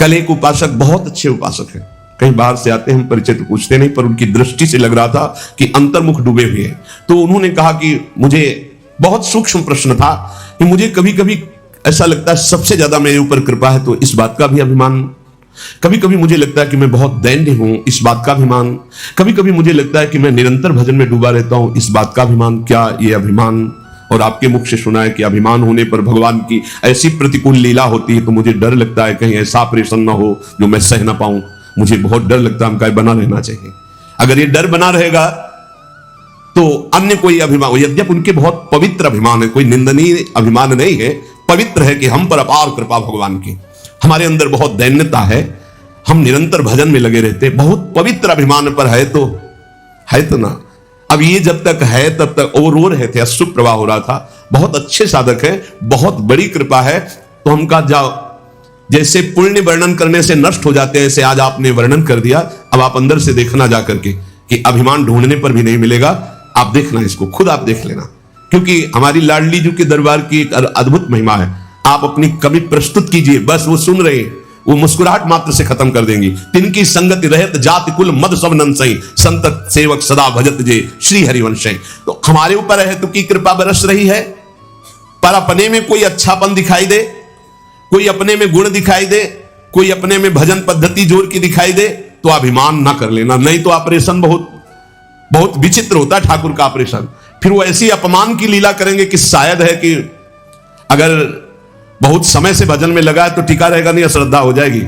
कल एक उपासक, बहुत अच्छे उपासक हैं, कहीं बाहर से आते हैं, हम परिचय तो पूछते नहीं, पर उनकी दृष्टि से लग रहा था कि अंतर्मुख डूबे हुए हैं। तो उन्होंने कहा कि मुझे बहुत सूक्ष्म प्रश्न था कि मुझे कभी कभी ऐसा लगता है सबसे ज्यादा मेरे ऊपर कृपा है, तो इस बात का भी अभिमान। कभी कभी मुझे लगता है कि मैं बहुत दैन्य हूं, इस बात का अभिमान। कभी कभी मुझे लगता है कि मैं निरंतर भजन में डूबा रहता हूं, इस बात का अभिमान। क्या ये अभिमान? और आपके मुख से सुना है कि अभिमान होने पर भगवान की ऐसी प्रतिकूल लीला होती है, तो मुझे डर लगता है कहीं ऐसा ऑपरेशन ना हो जो मैं सह ना पाऊं। मुझे बहुत डर लगता है, हमका बना रहना चाहिए। अगर ये डर बना रहेगा तो अन्य कोई अभिमान, यद्यप उनके बहुत पवित्र अभिमान है, कोई निंदनीय अभिमान नहीं है, पवित्र है कि हम पर अपार कृपा भगवान की, हमारे अंदर बहुत दैन्यता है, हम निरंतर भजन में लगे रहते, बहुत पवित्र अभिमान पर है तो ना। अब ये जब तक है तब तक वो रो रहे थे, अश्रु प्रवाह हो रहा था। बहुत अच्छे साधक है, बहुत बड़ी कृपा है। तो हम कहा जाओ, जैसे पुण्य वर्णन करने से नष्ट हो जाते हैं, ऐसे आज आपने वर्णन कर दिया। अब आप अंदर से देखना जा करके कि अभिमान ढूंढने पर भी नहीं मिलेगा। आप देखना, इसको खुद आप देख लेना, क्योंकि हमारी लाडली जी के दरबार की एक अद्भुत महिमा है। आप अपनी कवि प्रस्तुत कीजिए, बस वो सुन रहे हैं, वो मुस्कुराहट मात्र से खत्म कर देंगी। तिनकी संगति रहत जाति कुल मद सब नंसई, संत सेवक सदा भजत जे श्री हरिवंश। तो हमारे ऊपर है तो की कृपा बरस रही है, पर अपने में कोई अच्छापन दिखाई दे, कोई अपने में गुण दिखाई दे, कोई अपने में भजन पद्धति जोर की दिखाई दे, तो अभिमान ना कर लेना, नहीं तो ऑपरेशन बहुत बहुत विचित्र होता है ठाकुर का ऑपरेशन। फिर वो ऐसी अपमान की लीला करेंगे कि शायद है कि अगर बहुत समय से भजन में लगा है तो टिका रहेगा नहीं, अश्रद्धा हो जाएगी।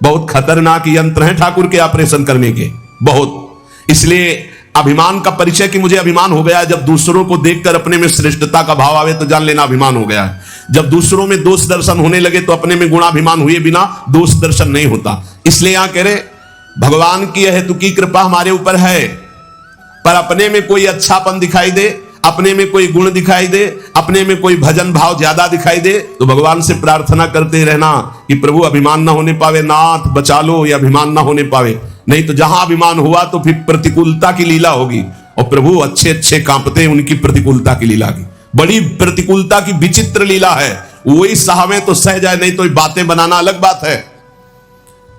बहुत खतरनाक यंत्र हैं ठाकुर के ऑपरेशन करने के, बहुत। इसलिए अभिमान का परिचय कि मुझे अभिमान हो गया है, जब दूसरों को देखकर अपने में श्रेष्ठता का भाव आवे तो जान लेना अभिमान हो गया है। जब दूसरों में दोष दर्शन होने लगे तो अपने में गुणाभिमान हुए बिना दोष दर्शन नहीं होता। इसलिए यहां कह रहे भगवान की हेतु की कृपा हमारे ऊपर है, पर अपने में कोई अच्छापन दिखाई दे, अपने में कोई गुण दिखाई दे, अपने में कोई भजन भाव ज्यादा दिखाई दे, तो भगवान से प्रार्थना करते रहना कि प्रभु अभिमान ना होने पावे, नाथ बचा लो, ये अभिमान ना होने पावे। नहीं तो जहां अभिमान हुआ तो फिर प्रतिकूलता की लीला होगी, और प्रभु अच्छे अच्छे कांपते हैं उनकी प्रतिकूलता की लीला की। बड़ी प्रतिकूलता की विचित्र लीला है, वही साहवे तो सह जाए, नहीं तो बातें बनाना अलग बात है।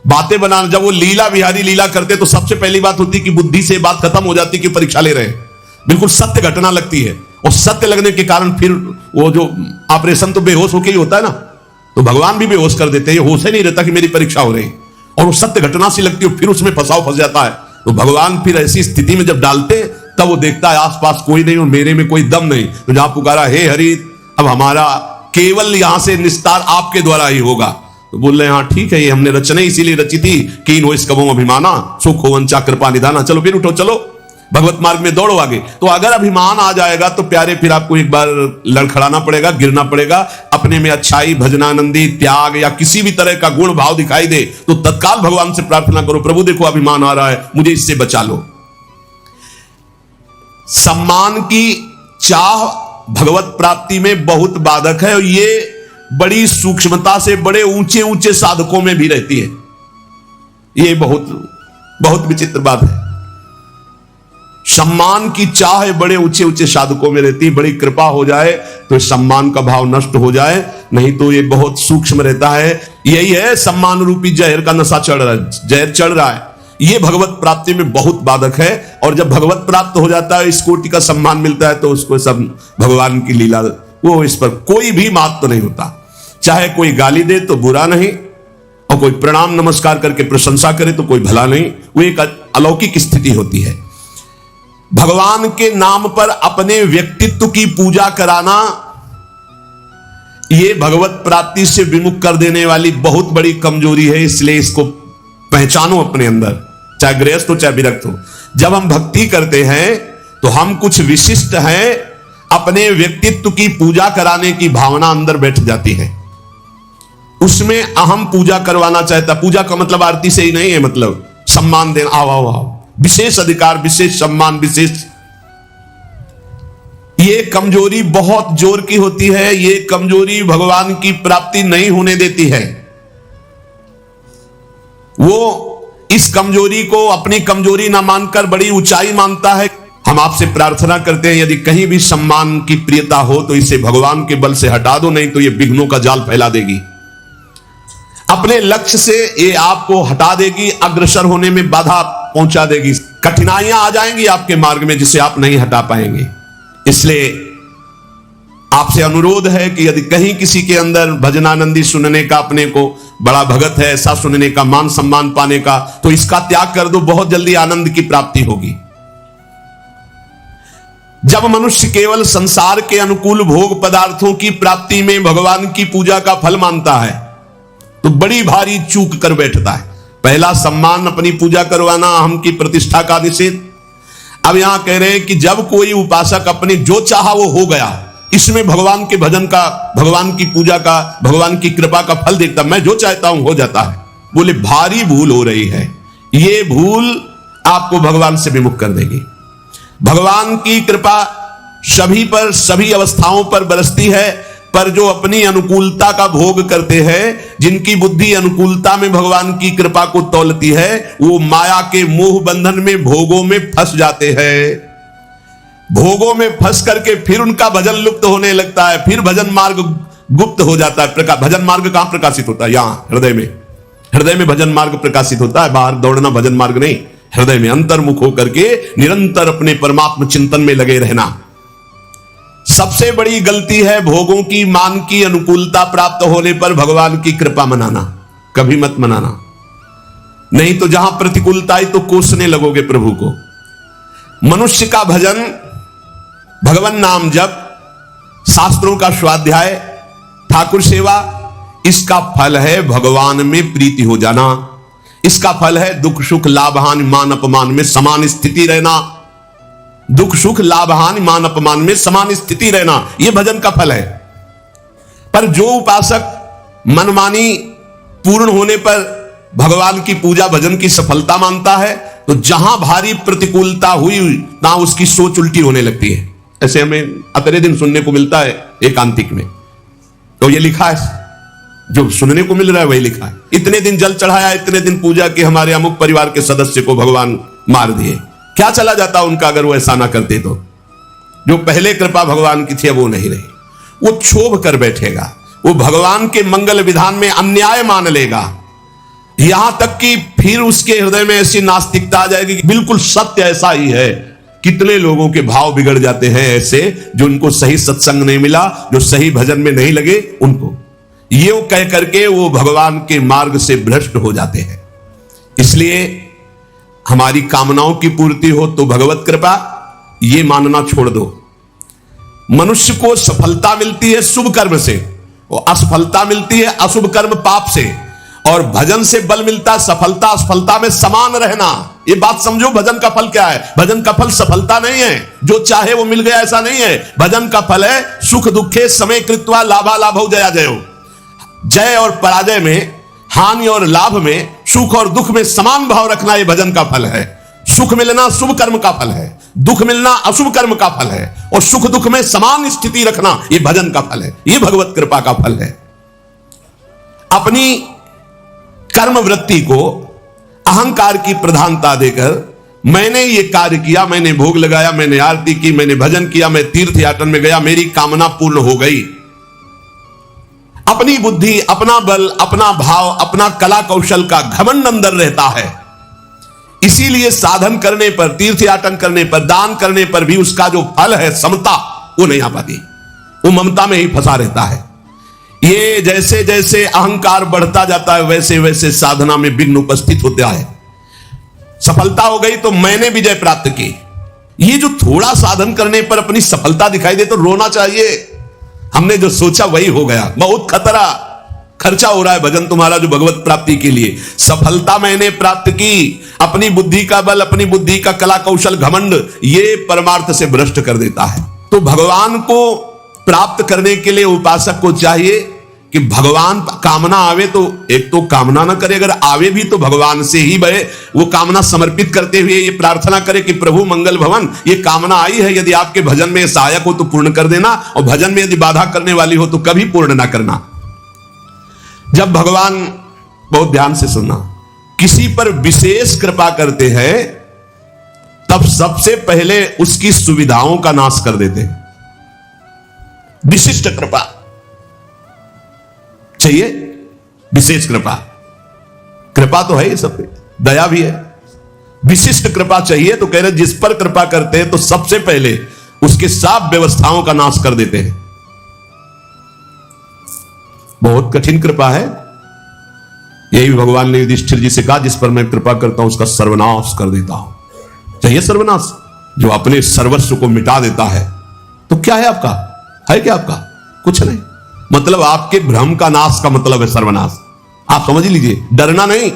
बातें बनाना, जब वो लीला विहारी लीला करते तो सबसे पहली बात होती कि बुद्धि से बात खत्म हो जाती कि परीक्षा ले रहे हैं, बिल्कुल सत्य घटना लगती है, और सत्य लगने के कारण फिर वो जो ऑपरेशन तो बेहोश होके ही होता है ना, तो भगवान भी बेहोश कर देते हैं, होश ही नहीं रहता कि मेरी परीक्षा हो रही, और वो सत्य घटना सी लगती है, फिर उसमें फंस जाता है। तो भगवान फिर ऐसी स्थिति में जब डालते तब वो देखता है आसपास कोई नहीं और मेरे में कोई दम नहीं, तो जहां पुकारा हे हरि, अब हमारा केवल यहां से निस्तार आपके द्वारा ही होगा। तो बोल रहे हाँ ठीक है, ये हमने रचना इसीलिए रची थी कि इन इस कबों अभिमाना सुख हो वंचा कृपा निधाना। चलो फिर उठो, चलो भगवत मार्ग में दौड़ो आगे। तो अगर अभिमान आ जाएगा तो प्यारे फिर आपको एक बार लड़खड़ाना पड़ेगा, गिरना पड़ेगा। अपने में अच्छाई, भजनानंदी, त्याग या किसी भी तरह का गुण भाव दिखाई दे तो तत्काल भगवान से प्रार्थना करो, प्रभु देखो अभिमान आ रहा है, मुझे इससे बचा लो। सम्मान की चाह भगवत प्राप्ति में बहुत बाधक है, और ये बड़ी सूक्ष्मता से बड़े ऊंचे ऊंचे साधकों में भी रहती है। ये बहुत बहुत विचित्र बात है। सम्मान की चाह बड़े ऊंचे ऊंचे साधकों में रहती है। बड़ी कृपा हो जाए तो सम्मान का भाव नष्ट हो जाए, नहीं तो ये बहुत सूक्ष्म रहता है। यही है सम्मान रूपी जहर का नशा चढ़ रहा है, जहर चढ़ रहा है। ये भगवत प्राप्ति में बहुत बाधक है, और जब भगवत प्राप्त हो जाता है, इस कोटि का सम्मान मिलता है, तो उसको सब भगवान की लीला, वो इस पर कोई भी महत्व नहीं होता। चाहे कोई गाली दे तो बुरा नहीं, और कोई प्रणाम नमस्कार करके प्रशंसा करे तो कोई भला नहीं। वो एक अलौकिक स्थिति होती है। भगवान के नाम पर अपने व्यक्तित्व की पूजा कराना, यह भगवत प्राप्ति से विमुख कर देने वाली बहुत बड़ी कमजोरी है। इसलिए इसको पहचानो अपने अंदर, चाहे गृहस्थ हो चाहे विरक्त हो। जब हम भक्ति करते हैं तो हम कुछ विशिष्ट हैं, अपने व्यक्तित्व की पूजा कराने की भावना अंदर बैठ जाती है। उसमें अहम पूजा करवाना चाहता। पूजा का मतलब आरती से ही नहीं है, मतलब सम्मान देना, आओ आओ आओ, विशेष अधिकार, विशेष सम्मान, विशेष। ये कमजोरी बहुत जोर की होती है। ये कमजोरी भगवान की प्राप्ति नहीं होने देती है। वो इस कमजोरी को अपनी कमजोरी ना मानकर बड़ी ऊंचाई मानता है। हम आपसे प्रार्थना करते हैं, यदि कहीं भी सम्मान की प्रियता हो तो इसे भगवान के बल से हटा दो, नहीं तो ये विघ्नों का जाल फैला देगी। अपने लक्ष्य से ये आपको हटा देगी, अग्रसर होने में बाधा पहुंचा देगी, कठिनाइयां आ जाएंगी आपके मार्ग में जिसे आप नहीं हटा पाएंगे। इसलिए आपसे अनुरोध है कि यदि कहीं किसी के अंदर भजनानंदी सुनने का, अपने को बड़ा भगत है ऐसा सुनने का, मान सम्मान पाने का, तो इसका त्याग कर दो, बहुत जल्दी आनंद की प्राप्ति होगी। जब मनुष्य केवल संसार के अनुकूल भोग पदार्थों की प्राप्ति में भगवान की पूजा का फल मानता है तो बड़ी भारी चूक कर बैठता है। पहला सम्मान, अपनी पूजा करवाना, अहम की प्रतिष्ठा का निषेध। अब यहां कह रहे हैं कि जब कोई उपासक अपने जो चाहा वो हो गया, इसमें भगवान के भजन का, भगवान की पूजा का, भगवान की कृपा का फल देखता, मैं जो चाहता हूं हो जाता है, बोले भारी भूल हो रही है। ये भूल आपको भगवान से विमुख कर देगी। भगवान की कृपा सभी पर, सभी अवस्थाओं पर बरसती है, पर जो अपनी अनुकूलता का भोग करते हैं, जिनकी बुद्धि अनुकूलता में भगवान की कृपा को तौलती है, वो माया के मोह बंधन में, भोगों में फंस जाते हैं। भोगों में फंस करके फिर उनका भजन लुप्त होने लगता है, फिर भजन मार्ग गुप्त हो जाता है। भजन मार्ग कहां प्रकाशित होता है? यहां हृदय में। हृदय में भजन मार्ग प्रकाशित होता है, बाहर दौड़ना भजन मार्ग नहीं। हृदय में अंतर्मुख होकर के निरंतर अपने परमात्मा चिंतन में लगे रहना। सबसे बड़ी गलती है भोगों की, मान की, अनुकूलता प्राप्त होने पर भगवान की कृपा मनाना। कभी मत मनाना, नहीं तो जहां प्रतिकूलता आई तो कोसने लगोगे प्रभु को। मनुष्य का भजन, भगवान नाम जप, शास्त्रों का स्वाध्याय, ठाकुर सेवा, इसका फल है भगवान में प्रीति हो जाना। इसका फल है दुख सुख लाभ हानि मान अपमान में समान स्थिति रहना। दुख सुख लाभ हानि मान अपमान में समान स्थिति रहना, यह भजन का फल है। पर जो उपासक मनमानी पूर्ण होने पर भगवान की पूजा भजन की सफलता मानता है, तो जहां भारी प्रतिकूलता हुई ना उसकी सोच उल्टी होने लगती है। ऐसे हमें अतरे दिन सुनने को मिलता है एकांतिक में, तो ये लिखा है, जो सुनने को मिल रहा है वही लिखा है। इतने दिन जल चढ़ाया, इतने दिन पूजा की, हमारे अमुक परिवार के सदस्य को भगवान मार दिए। क्या चला जाता उनका अगर वो ऐसा ना करते तो? जो पहले कृपा भगवान की थी वो नहीं रही। वो क्षोभ कर बैठेगा, वो भगवान के मंगल विधान में अन्याय मान लेगा, यहां तक कि फिर उसके हृदय में ऐसी नास्तिकता आ जाएगी कि बिल्कुल सत्य ऐसा ही है। कितने लोगों के भाव बिगड़ जाते हैं ऐसे, जो उनको सही सत्संग नहीं मिला, जो सही भजन में नहीं लगे, उनको ये कह करके वो भगवान के मार्ग से भ्रष्ट हो जाते हैं। इसलिए हमारी कामनाओं की पूर्ति हो तो भगवत कृपा, ये मानना छोड़ दो। मनुष्य को सफलता मिलती है शुभ कर्म से, और असफलता मिलती है अशुभ कर्म पाप से, और भजन से बल मिलता है सफलता असफलता में समान रहना। ये बात समझो, भजन का फल क्या है? भजन का फल सफलता नहीं है, जो चाहे वो मिल गया ऐसा नहीं है। भजन का फल है सुख दुखे समय कृत्वा लाभा लाभो जया जयो। जय और पराजय में, हानि और लाभ में, सुख और दुख में समान भाव रखना, यह भजन का फल है। सुख मिलना शुभ कर्म का फल है, दुख मिलना अशुभ कर्म का फल है, और सुख दुख में समान स्थिति रखना, यह भजन का फल है, यह भगवत कृपा का फल है। अपनी कर्म वृत्ति को अहंकार की प्रधानता देकर, मैंने ये कार्य किया, मैंने भोग लगाया, मैंने आरती की, मैंने भजन किया, मैं तीर्थ यात्रा में गया, मेरी कामना पूर्ण हो गई। अपनी बुद्धि, अपना बल, अपना भाव, अपना कला कौशल का घमंड अंदर रहता है। इसीलिए साधन करने पर, तीर्थ याटन करने पर, दान करने पर भी उसका जो फल है समता, वो नहीं आ पाती, वो ममता में ही फंसा रहता है। ये जैसे जैसे अहंकार बढ़ता जाता है वैसे वैसे साधना में विघ्न उपस्थित होता है। सफलता हो गई तो मैंने विजय प्राप्त की, ये जो थोड़ा साधन करने पर अपनी सफलता दिखाई दे तो रोना चाहिए। हमने जो सोचा वही हो गया, बहुत खतरा, खर्चा हो रहा है भजन तुम्हारा जो भगवत प्राप्ति के लिए। सफलता मैंने प्राप्त की, अपनी बुद्धि का बल, अपनी बुद्धि का कला कौशल घमंड, ये परमार्थ से भ्रष्ट कर देता है। तो भगवान को प्राप्त करने के लिए उपासक को चाहिए कि भगवान कामना आवे तो एक तो कामना ना करे, अगर आवे भी तो भगवान से ही बहे। वो कामना समर्पित करते हुए ये प्रार्थना करे कि प्रभु मंगल भवन, ये कामना आई है, यदि आपके भजन में सहायक हो तो पूर्ण कर देना, और भजन में यदि बाधा करने वाली हो तो कभी पूर्ण ना करना। जब भगवान, बहुत ध्यान से सुनना, किसी पर विशेष कृपा करते हैं तब सबसे पहले उसकी सुविधाओं का नाश कर देते हैं। विशिष्ट कृपा चाहिए, विशेष कृपा। कृपा तो है ये सब पे, दया भी है। विशिष्ट कृपा चाहिए तो कह रहे जिस पर कृपा करते हैं तो सबसे पहले उसके सब व्यवस्थाओं का नाश कर देते हैं। बहुत कठिन कृपा है। यही भगवान ने युधिष्ठिर जी से कहा, जिस पर मैं कृपा करता हूं उसका सर्वनाश कर देता हूं। चाहिए सर्वनाश? जो अपने सर्वस्व को मिटा देता है तो क्या है आपका? है क्या आपका? कुछ नहीं। मतलब आपके भ्रम का नाश का मतलब है सर्वनाश। आप समझ लीजिए, डरना नहीं।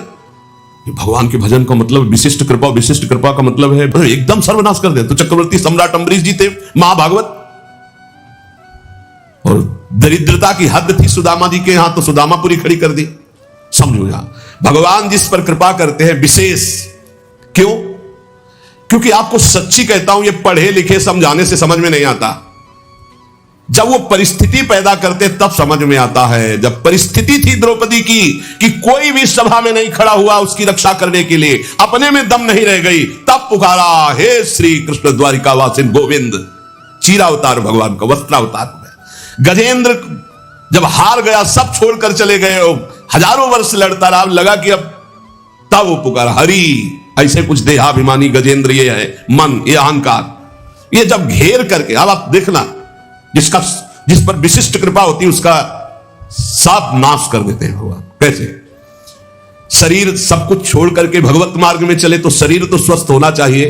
भगवान के भजन का मतलब विशिष्ट कृपा, विशिष्ट कृपा का मतलब है एकदम सर्वनाश कर दे। तो चक्रवर्ती सम्राट अम्बरीश जी थे महाभागवत, और दरिद्रता की हद थी सुदामा जी के यहां, तो सुदामा पूरी खड़ी कर दी। समझो यहां भगवान जिस पर कृपा करते हैं विशेष। क्यों? क्योंकि आपको सच्ची कहता हूं, ये पढ़े लिखे समझाने से समझ में नहीं आता। जब वो परिस्थिति पैदा करते तब समझ में आता है। जब परिस्थिति थी द्रौपदी की कि कोई भी सभा में नहीं खड़ा हुआ उसकी रक्षा करने के लिए, अपने में दम नहीं रह गई, तब पुकारा, हे श्री कृष्ण द्वारिका वासिन गोविंद। चीरावतार भगवान का वस्त्रावतार हो गया। गजेंद्र जब हार गया, सब छोड़कर चले गए, हजारों वर्ष लड़ता रहा, लगा कि अब, तब वो पुकारा हरि। ऐसे कुछ देहाभिमानी गजेंद्र ये है, मन, ये अहंकार, ये जब घेर करके, अब आप देखना, जिस पर विशिष्ट कृपा होती है उसका सब नाश कर देते हैं भगवान। कैसे? शरीर सब कुछ छोड़ करके भगवत मार्ग में चले तो शरीर तो स्वस्थ होना चाहिए।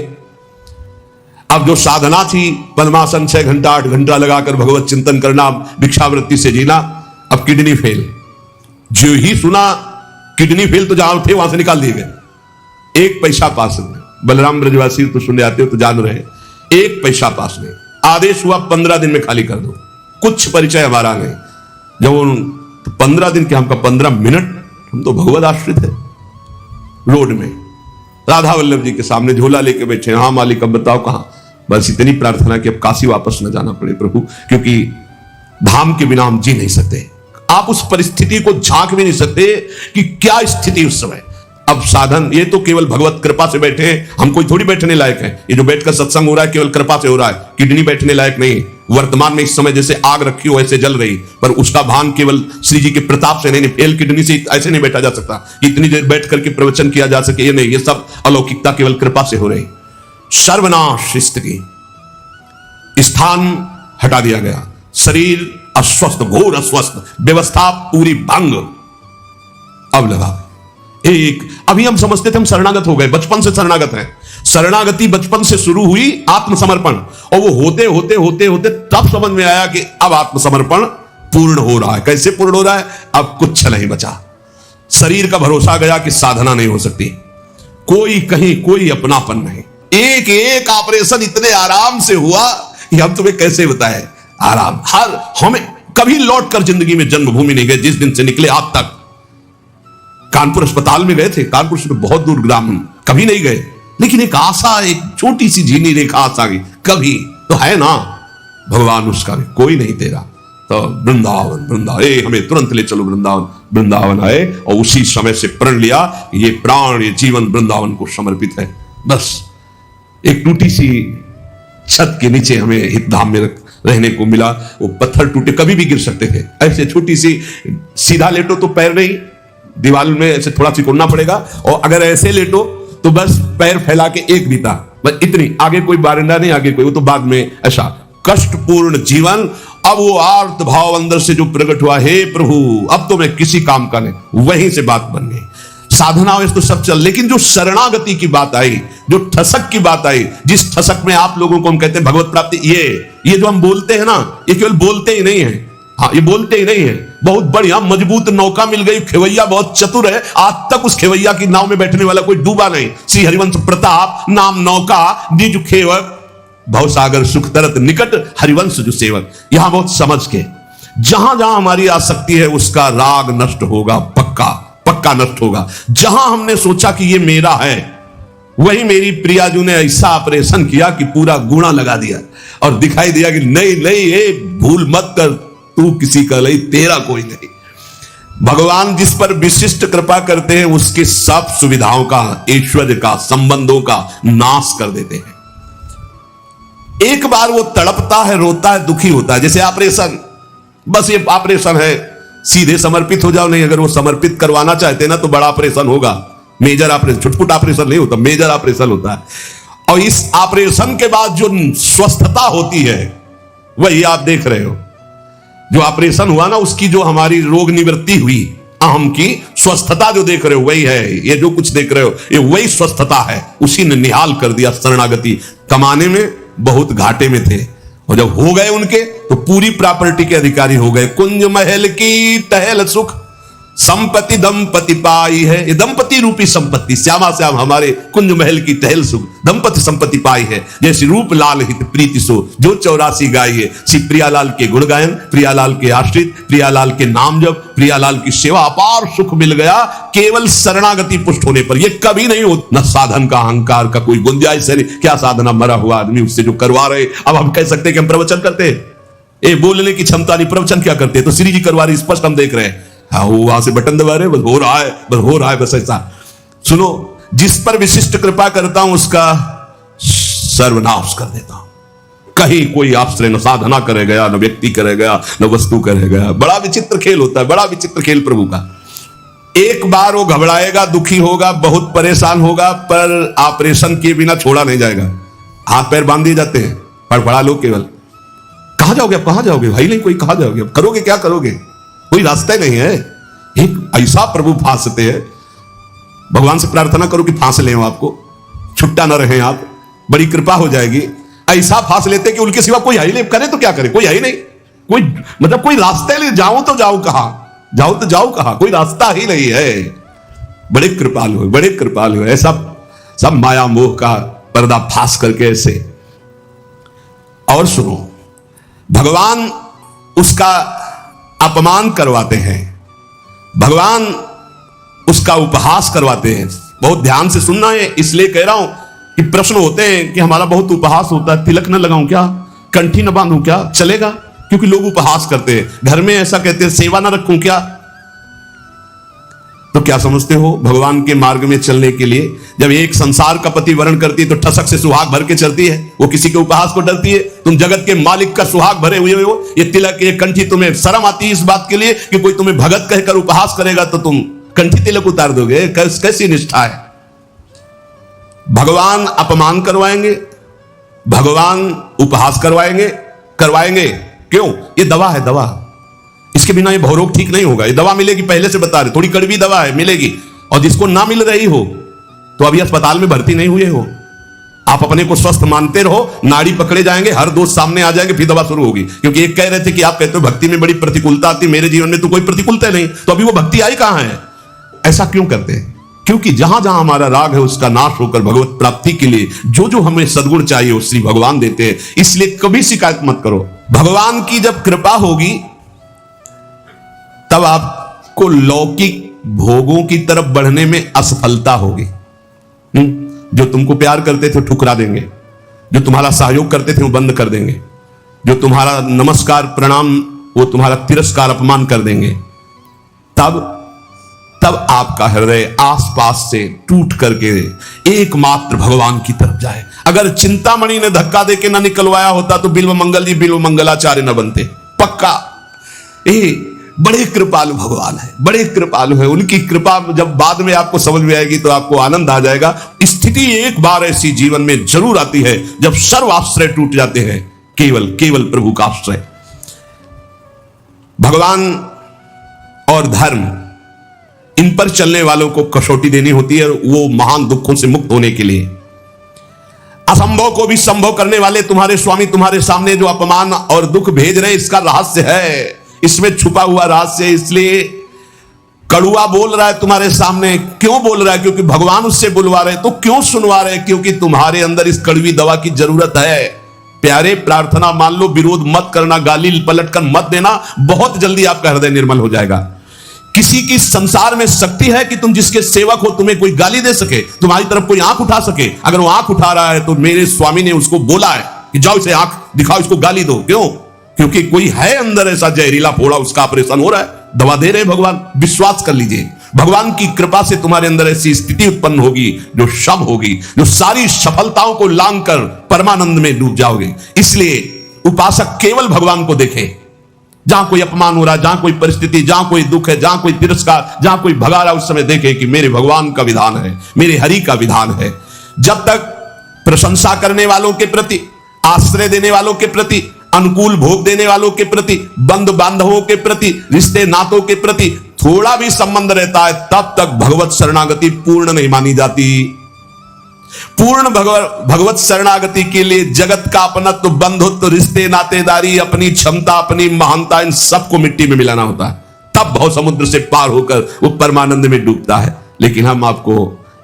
अब जो साधना थी, पद्मासन 6 घंटा 8 घंटा लगाकर भगवत चिंतन करना, भिक्षावृत्ति से जीना, अब किडनी फेल। जो ही सुना किडनी फेल तो जहां थे वहां से निकाल दिए गए। 1 पैसा पास नहीं। बलराम ब्रजवासी तो सुनने आते हो तो जान रहे हैं, 1 पैसा पास नहीं। आदेश हुआ 15 दिन में खाली कर दो। कुछ परिचय हमारा नहीं। जब तो 15 दिन के, हमका 15 मिनट, हम तो भगवत आश्रित है। रोड में राधा वल्लभ जी के सामने झोला लेके बैठे, हाँ मालिक अब बताओ कहां। बस इतनी प्रार्थना कि अब काशी वापस न जाना पड़े प्रभु, क्योंकि धाम के बिना हम जी नहीं सकते। आप उस परिस्थिति को झांक भी नहीं सकते कि क्या स्थिति उस समय। अब साधन ये तो केवल भगवत कृपा से बैठे हैं, हम कोई थोड़ी बैठने लायक है। ये जो बैठकर सत्संग हो रहा है केवल कृपा से हो रहा है। किडनी बैठने लायक नहीं। वर्तमान में इस समय जैसे आग रखी हो ऐसे जल रही, पर उसका भान केवल श्री जी के प्रताप से नहीं। फेल किडनी से ऐसे नहीं बैठा जा सकता, इतनी देर बैठ करके प्रवचन किया जा सके, ये नहीं। ये सब अलौकिकता केवल कृपा से हो रही। सर्वनाश स्थिति, स्थान हटा दिया गया, शरीर अस्वस्थ, घोर अस्वस्थ, व्यवस्था पूरी भंग। अब लगा एक, अभी हम समझते थे हम शरणागत हो गए, बचपन से शरणागत हैं। शरणागति बचपन से शुरू हुई, आत्मसमर्पण, और वो होते होते होते होते तब समझ में आया कि अब आत्मसमर्पण पूर्ण हो रहा है। कैसे पूर्ण हो रहा है? अब कुछ नहीं बचा। शरीर का भरोसा गया कि साधना नहीं हो सकती, कोई कहीं कोई अपनापन नहीं। एक एक ऑपरेशन इतने आराम से हुआ कि हम तुम्हें कैसे बताएं। आराम, हर हमें कभी लौट कर जिंदगी में जन्मभूमि नहीं गए। जिस दिन से निकले आज तक कानपुर अस्पताल में गए थे, कानपुर से बहुत दूर ग्राम, कभी नहीं गए। लेकिन एक आशा, एक छोटी सी झीनी रेखा आशा की, कभी तो है ना भगवान उसका भी कोई नहीं तेरा। तो वृंदावन वृंदावन, हमें तुरंत ले चलो वृंदावन। वृंदावन आए और उसी समय से प्रण लिया, ये प्राण ये जीवन वृंदावन को समर्पित है। बस एक टूटी सी छत के नीचे हमें हितधाम में रहने को मिला। वो पत्थर टूटे, कभी भी गिर सकते थे। ऐसे छोटी सी, सीधा लेटो तो पैर नहीं, दीवार में ऐसे थोड़ा सिकुड़ना पड़ेगा, और अगर ऐसे लेटो तो बस पैर फैला के एक बीता, बस इतनी, आगे कोई बारिंदा नहीं, आगे कोई, वो तो बाद में। ऐसा कष्टपूर्ण जीवन। अब वो आर्त भाव अंदर से जो प्रकट हुआ, हे प्रभु अब तो मैं किसी काम का नहीं, वहीं से बात बन गई। साधना तो सब चल, लेकिन जो शरणागति की बात आई, जो ठसक की बात आई, जिस ठसक में आप लोगों को हम कहते हैं भगवत प्राप्ति, ये जो हम बोलते हैं ना, ये केवल बोलते ही नहीं है। हाँ, ये बोलते ही नहीं है। बहुत बढ़िया मजबूत नौका मिल गई, खेवैया बहुत चतुर है, आज तक उस खेवैया की नाव में बैठने वाला कोई डूबा नहीं। श्री हरिवंश प्रताप नाम नौका, निज खेवक, भवसागर सुख तरत निकट, हरिवंश जो सेवक। यहां बहुत समझ के, जहां जहां हमारी आसक्ति है उसका राग नष्ट होगा, पक्का पक्का नष्ट होगा। जहां हमने सोचा कि ये मेरा है, वही मेरी प्रियाजू ने ऐसा ऑपरेशन किया कि पूरा गुणा लगा दिया और दिखाई दिया कि नहीं नहीं, ये भूल मत कर, तू किसी का नहीं, तेरा कोई नहीं। भगवान जिस पर विशिष्ट कृपा करते हैं उसके सब सुविधाओं का, ऐश्वर्य का, संबंधों का नाश कर देते हैं। एक बार वो तड़पता है, रोता है, दुखी होता है, जैसे ऑपरेशन, बस ये ऑपरेशन है, सीधे समर्पित हो जाओ। नहीं, अगर वो समर्पित करवाना चाहते ना तो बड़ा ऑपरेशन होगा। मेजर ऑपरेशन, छुटपुट ऑपरेशन नहीं होता, मेजर ऑपरेशन होता है। और इस ऑपरेशन के बाद जो स्वस्थता होती है वही आप देख रहे हो। जो ऑपरेशन हुआ ना, उसकी जो हमारी रोग निवृत्ति हुई, अहम की स्वस्थता जो देख रहे हो वही है। ये जो कुछ देख रहे हो ये वही स्वस्थता है। उसी ने निहाल कर दिया। शरणागति कमाने में बहुत घाटे में थे, और जब हो गए उनके तो पूरी प्रॉपर्टी के अधिकारी हो गए। कुंज महल की टहल सुख संपत्ति दंपति पाई है। ये दंपति रूपी संपत्ति, श्यामा श्याम हमारे कुंज महल की टहल सुख दंपति संपत्ति पाई है। जैसे रूप लाल हित प्रीति सो जो 84 गाय है। श्री प्रियालाल के गुण गायन, प्रियालाल के आश्रित, प्रियालाल के नाम जप, प्रियालाल की सेवा, अपार सुख मिल गया केवल शरणागति पुष्ट होने पर। ये कभी नहीं हो, न साधन का अहंकार का कोई गुंजाइश है। क्या साधना, मरा हुआ आदमी उससे जो करवा रहे। अब हम कह सकते हैं कि हम प्रवचन करते हैं, ये बोलने की क्षमता नहीं, प्रवचन क्या करते हैं? तो श्री जी करवा रहे, स्पष्ट हम देख रहे हैं। हाँ, वो वहां से बटन दबा रहे, बस हो रहा है, बस हो रहा है, बस ऐसा। सुनो, जिस पर विशिष्ट कृपा करता हूं उसका सर्वनाश कर देता हूं। कहीं कोई आश्रय न साधना करे गया, न व्यक्ति करे गया, न वस्तु करे गया। बड़ा विचित्र खेल होता है, बड़ा विचित्र खेल प्रभु का। एक बार वो घबराएगा, दुखी होगा, बहुत परेशान होगा, पर ऑपरेशन किए बिना छोड़ा नहीं जाएगा। हाथ पैर बांध दिए जाते हैं, फड़फड़ा लो केवल। कहां जाओगे अब, कहां जाओगे भाई? नहीं कोई, कहां जाओगे अब? करोगे क्या करोगे? कोई रास्ता नहीं है। एक ऐसा प्रभु फांसते हैं। भगवान से प्रार्थना करो कि फांस ले आपको, छुट्टा ना रहे आप, बड़ी कृपा हो जाएगी। ऐसा फांस लेते कि उनके सिवा कोई है ही नहीं, करे तो क्या करे, कोई है ही नहीं। कोई मतलब कोई रास्ते नहीं, जाओ तो जाओ कहां, जाओ तो जाओ कहां, कोई रास्ता ही नहीं है। बड़े कृपालु है, बड़े कृपालु है। ऐसा सब माया मोह का पर्दा फांस करके ऐसे। और सुनो, भगवान उसका अपमान करवाते हैं, भगवान उसका उपहास करवाते हैं। बहुत ध्यान से सुनना है, इसलिए कह रहा हूं कि प्रश्न होते हैं कि हमारा बहुत उपहास होता है। तिलक न लगाऊं क्या, कंठी न बांधूं क्या, चलेगा? क्योंकि लोग उपहास करते हैं। घर में ऐसा कहते हैं, सेवा न रखूं क्या? तो क्या समझते हो, भगवान के मार्ग में चलने के लिए जब एक संसार का पति वर्ण करती है तो ठसक से सुहाग भर के चलती है। वो किसी के उपहास को डरती है। तुम जगत के मालिक का सुहाग भरे हुए हो, ये तिलक, ये कंठी, तुम्हें शर्म आती है इस बात के लिए कि कोई तुम्हें भगत कहकर उपहास करेगा तो तुम कंठी तिलक उतार दोगे? कैसी निष्ठा है? भगवान अपमान करवाएंगे, भगवान उपहास करवाएंगे। क्यों? ये दवा है, दवा। इसके बिना ये भवरोग ठीक नहीं होगा। ये दवा मिलेगी, पहले से बता रहे, थोड़ी कड़वी दवा है, मिलेगी। और जिसको ना मिल रही हो तो अभी अस्पताल में भर्ती नहीं हुए हो, आप अपने को स्वस्थ मानते रहो, नाड़ी पकड़े जाएंगे, हर दोस्त सामने आ जाएंगे, फिर दवा शुरू होगी। क्योंकि एक कह रहे थे कि आप कहते हो भक्ति में बड़ी प्रतिकूलता आती, मेरे जीवन में तो कोई प्रतिकूलता नहीं, तो अभी वो भक्ति आई कहां है? ऐसा क्यों करते हैं? क्योंकि जहां जहां हमारा राग है उसका नाश होकर भगवत प्राप्ति के लिए जो जो हमें सद्गुण चाहिए वो श्री भगवान देते हैं। इसलिए कभी शिकायत मत करो। भगवान की जब कृपा होगी तब आपको लौकिक भोगों की तरफ बढ़ने में असफलता होगी। जो तुमको प्यार करते थे ठुकरा देंगे, जो तुम्हारा सहयोग करते थे वो बंद कर देंगे, जो तुम्हारा नमस्कार प्रणाम वो तुम्हारा तिरस्कार अपमान कर देंगे। तब आपका हृदय आसपास से टूट करके एकमात्र भगवान की तरफ जाए। अगर चिंतामणि ने धक्का देके ना निकलवाया होता तो बिल्व मंगल जी बिल्व मंगलाचार्य न बनते, पक्का। बड़े कृपालु भगवान है, बड़े कृपालु है। उनकी कृपा जब बाद में आपको समझ में आएगी तो आपको आनंद आ जाएगा। स्थिति एक बार ऐसी जीवन में जरूर आती है जब सर्व आश्रय टूट जाते हैं, केवल प्रभु का आश्रय। भगवान और धर्म, इन पर चलने वालों को कसौटी देनी होती है, वो महान दुखों से मुक्त होने के लिए। असंभव को भी संभव करने वाले तुम्हारे स्वामी तुम्हारे सामने जो अपमान और दुख भेज रहे हैं, इसका रहस्य है, इसमें छुपा हुआ रहस्य। इसलिए कड़ुआ बोल रहा है तुम्हारे सामने, क्यों बोल रहा है? क्योंकि भगवान उससे बुलवा रहे। तो क्यों सुनवा रहे? क्योंकि तुम्हारे अंदर इस कड़वी दवा की जरूरत है। प्यारे, प्रार्थना मान लो, विरोध मत करना, गाली पलट कर मत देना, बहुत जल्दी आपका हृदय निर्मल हो जाएगा। किसी की संसार में शक्ति है कि तुम जिसके सेवक हो तुम्हें कोई गाली दे सके, तुम्हारी तरफ कोई आंख उठा सके। अगर वो आंख उठा रहा है तो मेरे स्वामी ने उसको बोला है कि जाओ इसे आंख दिखाओ, इसको गाली दो। क्यों? क्योंकि कोई है अंदर ऐसा जहरीला फोड़ा, उसका ऑपरेशन हो रहा है, दवा दे रहे भगवान। विश्वास कर लीजिए, भगवान की कृपा से तुम्हारे अंदर ऐसी स्थिति उत्पन्न होगी जो शब होगी, जो सारी सफलताओं को लांग कर परमानंद में डूब जाओगे। इसलिए उपासक केवल भगवान को देखे, जहां कोई अपमान हो रहा है, जहां कोई परिस्थिति, जहां कोई दुख है, जहां कोई तिरस्कार, जहां कोई भगा रहा है, उस समय देखे कि मेरे भगवान का विधान है, मेरे हरि का विधान है। जब तक प्रशंसा करने वालों के प्रति, आश्रय देने वालों के प्रति, अनुकूल भोग देने वालों के प्रति, बंधु बांधवों के प्रति, रिश्ते नातों के प्रति थोड़ा भी संबंध रहता है, तब तक भगवत शरणागति पूर्ण नहीं मानी जाती। पूर्ण भगवत शरणागति के लिए जगत का अपनत्व, बंधुत्व, रिश्ते, नातेदारी, अपनी क्षमता, अपनी महानता, इन सबको मिट्टी में मिलाना होता है, तब भव समुद्र से पार होकर वो परमानंद में डूबता है। लेकिन हम आपको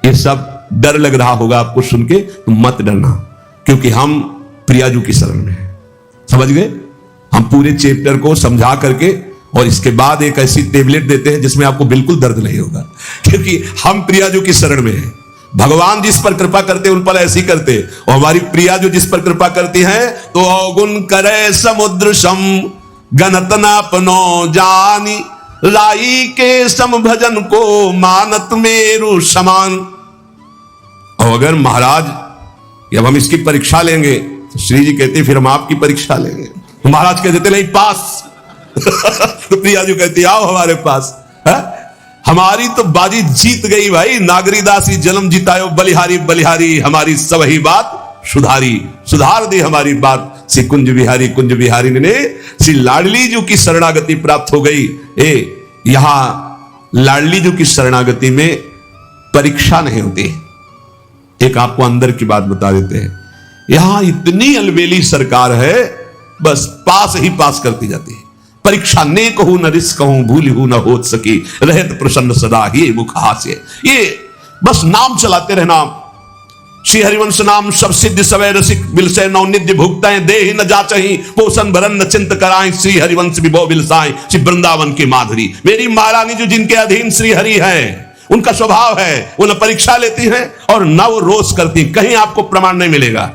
ये सब डर लग रहा होगा आपको सुन के, तो मत डरना, क्योंकि हम प्रियाजू की शरण में हैं। समझ गए? हम पूरे चैप्टर को समझा करके और इसके बाद एक ऐसी टेबलेट देते हैं जिसमें आपको बिल्कुल दर्द नहीं होगा, क्योंकि हम प्रियाजू की शरण में हैं। भगवान जिस पर कृपा करते उन पर ऐसी करते, और हमारी प्रिया जो जिस पर कृपा करती है तो अवगुण करे समुद्र सम गणत न अपनो जानी, राई के सम भजन को मानत मेरु समान। और अगर महाराज जब हम इसकी परीक्षा लेंगे तो श्री जी कहते फिर हम आपकी परीक्षा लेंगे, तो महाराज कह देते नहीं पास तो प्रिया जी कहती आओ हमारे पास। हमारी तो बाजी जीत गई भाई, नागरी दासी जन्म जितायो बलिहारी बलिहारी, हमारी सब ही बात सुधारी, सुधार दी हमारी बात। श्री कुंज बिहारी ने श्री लाडली जी की शरणागति प्राप्त हो गई। यहां लाडली जी की शरणागति में परीक्षा नहीं होती। एक आपको अंदर की बात बता देते हैं, यहां इतनी अलबेली सरकार है, बस पास ही पास करती जाती है। परीक्षा ने कहूं न रिस कहूं, भूल हूं न हो सकी, रहत प्रसन्न सदा ये मुख हास्य। ये बस नाम चलाते रहना। श्री हरिवंश नाम सब सिद्ध सवै रसिक बिलसे नौ निध्य भुगताएं, दे ही न जाचही पोषण भरन न चिंत कराएं, श्री हरिवंश विभो बिलसाएं श्री वृंदावन की माधुरी। मेरी महारानी जो जिनके अधीन श्री हरि है, उनका स्वभाव है वो न परीक्षा लेती है और न वो रोष करती। कहीं आपको प्रमाण नहीं मिलेगा।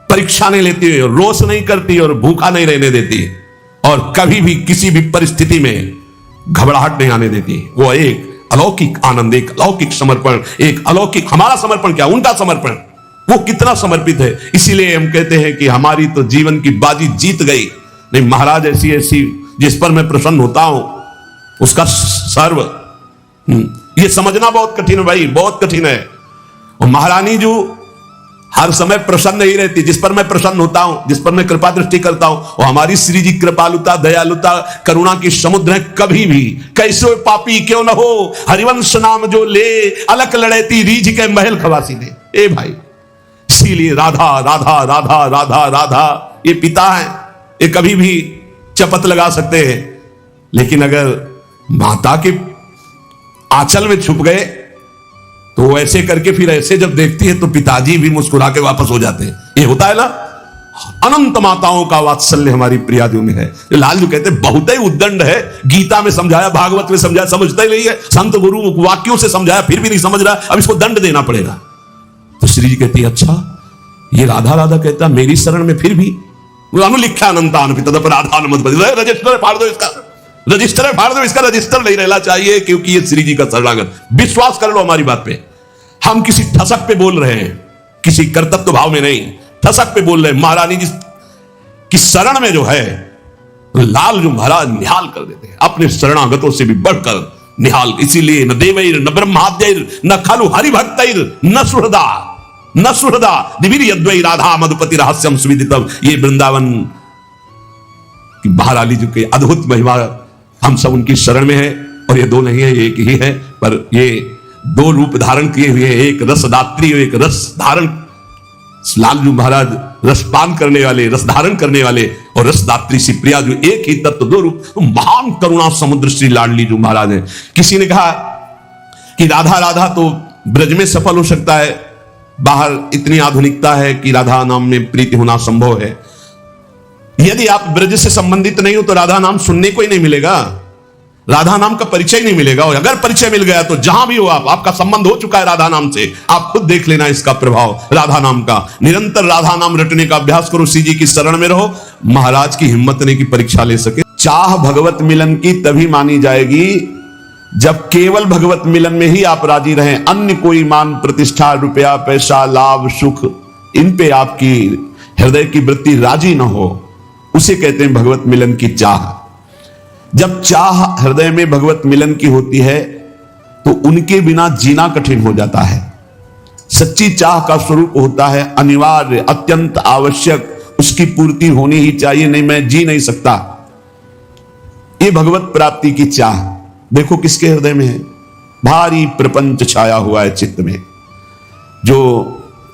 परीक्षा नहीं लेती, रोष नहीं करती और भूखा नहीं रहने देती, और कभी भी किसी भी परिस्थिति में घबराहट नहीं आने देती। वो एक अलौकिक आनंद, एक अलौकिक समर्पण, एक अलौकिक, हमारा समर्पण क्या, उनका समर्पण, वो कितना समर्पित है। इसीलिए हम कहते हैं कि हमारी तो जीवन की बाजी जीत गई। नहीं, महाराज ऐसी ऐसी जिस पर मैं प्रसन्न होता हूं उसका सर्व, ये समझना बहुत कठिन है भाई, बहुत कठिन है। और महारानी जो हर समय प्रसन्न नहीं रहती, जिस पर मैं प्रसन्न होता हूं, जिस पर मैं कृपा दृष्टि करता हूं, और हमारी श्री जी कृपालुता, दयालुता, करुणा की समुद्र है। कभी भी कैसे पापी क्यों न हो, हरिवंश नाम जो ले, अलक लड़ेती रीझ के महल खवासी दे। ए भाई, इसीलिए राधा राधा राधा राधा राधा ये पिता है, ये कभी भी चपत लगा सकते हैं, लेकिन अगर माता के आंचल में छुप गए तो वो ऐसे करके फिर ऐसे जब देखती है तो पिताजी भी मुस्कुरा के वापस हो जाते हैं। ये होता है ना, अनंत माताओं का वात्सल्य हमारी प्रियाजू में है। लालजू कहते बहुत ही उद्दंड है, गीता में समझाया, भागवत में समझाया, समझता ही नहीं है, संत गुरु वाक्यों से समझाया फिर भी नहीं समझ रहा, अब इसको दंड देना पड़ेगा। तो श्री जी कहती है अच्छा, ये राधा राधा कहता मेरी शरण में फिर भी अनुलिख्या अनंतान तदप राधा मत रजिस्टर फाड़ दो, इसका रजिस्टर फाड़ दो, इसका रजिस्टर नहीं रहना चाहिए, क्योंकि ये श्री जी का शरणागत। विश्वास कर लो हमारी बात पे, हम किसी ठसक पे बोल रहे हैं, किसी कर्तव्य भाव में नहीं, ठसक पे बोल रहे हैं। महारानी जी की शरण में जो है, लाल जो महाराज निहाल कर देते हैं, अपने शरणागतों से भी बढ़कर निहाल। इसीलिए न देवैर न ब्रह्माद्यैर न खलु हरिभक्तैर न सुहृदा दिव्य यद्वै राधा मधुपति रहस्यम सुविदितम। ये वृंदावन की महारानी जी के अद्भुत महिमा, हम सब उनकी शरण में है। और ये दो नहीं है, एक ही है, पर ये दो रूप धारण किए हुए, एक रसदात्री और एक रस धारण। लालजू महाराज रसपान करने वाले, रस धारण करने वाले, और रसदात्री श्री प्रिया जो एक ही तत्व दो रूप। तो महान करुणा समुद्र श्री लाडली जो महाराज है। किसी ने कहा कि राधा राधा तो ब्रज में सफल हो सकता है, बाहर इतनी आधुनिकता है कि राधा नाम में प्रीति होना संभव है। यदि आप ब्रज से संबंधित नहीं हो तो राधा नाम सुनने को ही नहीं मिलेगा, राधा नाम का परिचय नहीं मिलेगा। और अगर परिचय मिल गया तो जहां भी हो आप, आपका संबंध हो चुका है राधा नाम से, आप खुद देख लेना इसका प्रभाव राधा नाम का। निरंतर राधा नाम रटने का अभ्यास करो, श्री जी की शरण में रहो, महाराज की हिम्मत नहीं की परीक्षा ले सके। चाह भगवत मिलन की तभी मानी जाएगी जब केवल भगवत मिलन में ही आप राजी रहें। अन्य कोई मान प्रतिष्ठा, रुपया, पैसा, लाभ, सुख, इन पे आपकी हृदय की वृत्ति राजी न हो, उसे कहते हैं भगवत मिलन की चाह। जब चाह हृदय में भगवत मिलन की होती है तो उनके बिना जीना कठिन हो जाता है। सच्ची चाह का स्वरूप होता है अनिवार्य, अत्यंत आवश्यक, उसकी पूर्ति होनी ही चाहिए, नहीं मैं जी नहीं सकता। ये भगवत प्राप्ति की चाह देखो किसके हृदय में है। भारी प्रपंच छाया हुआ है चित्त में। जो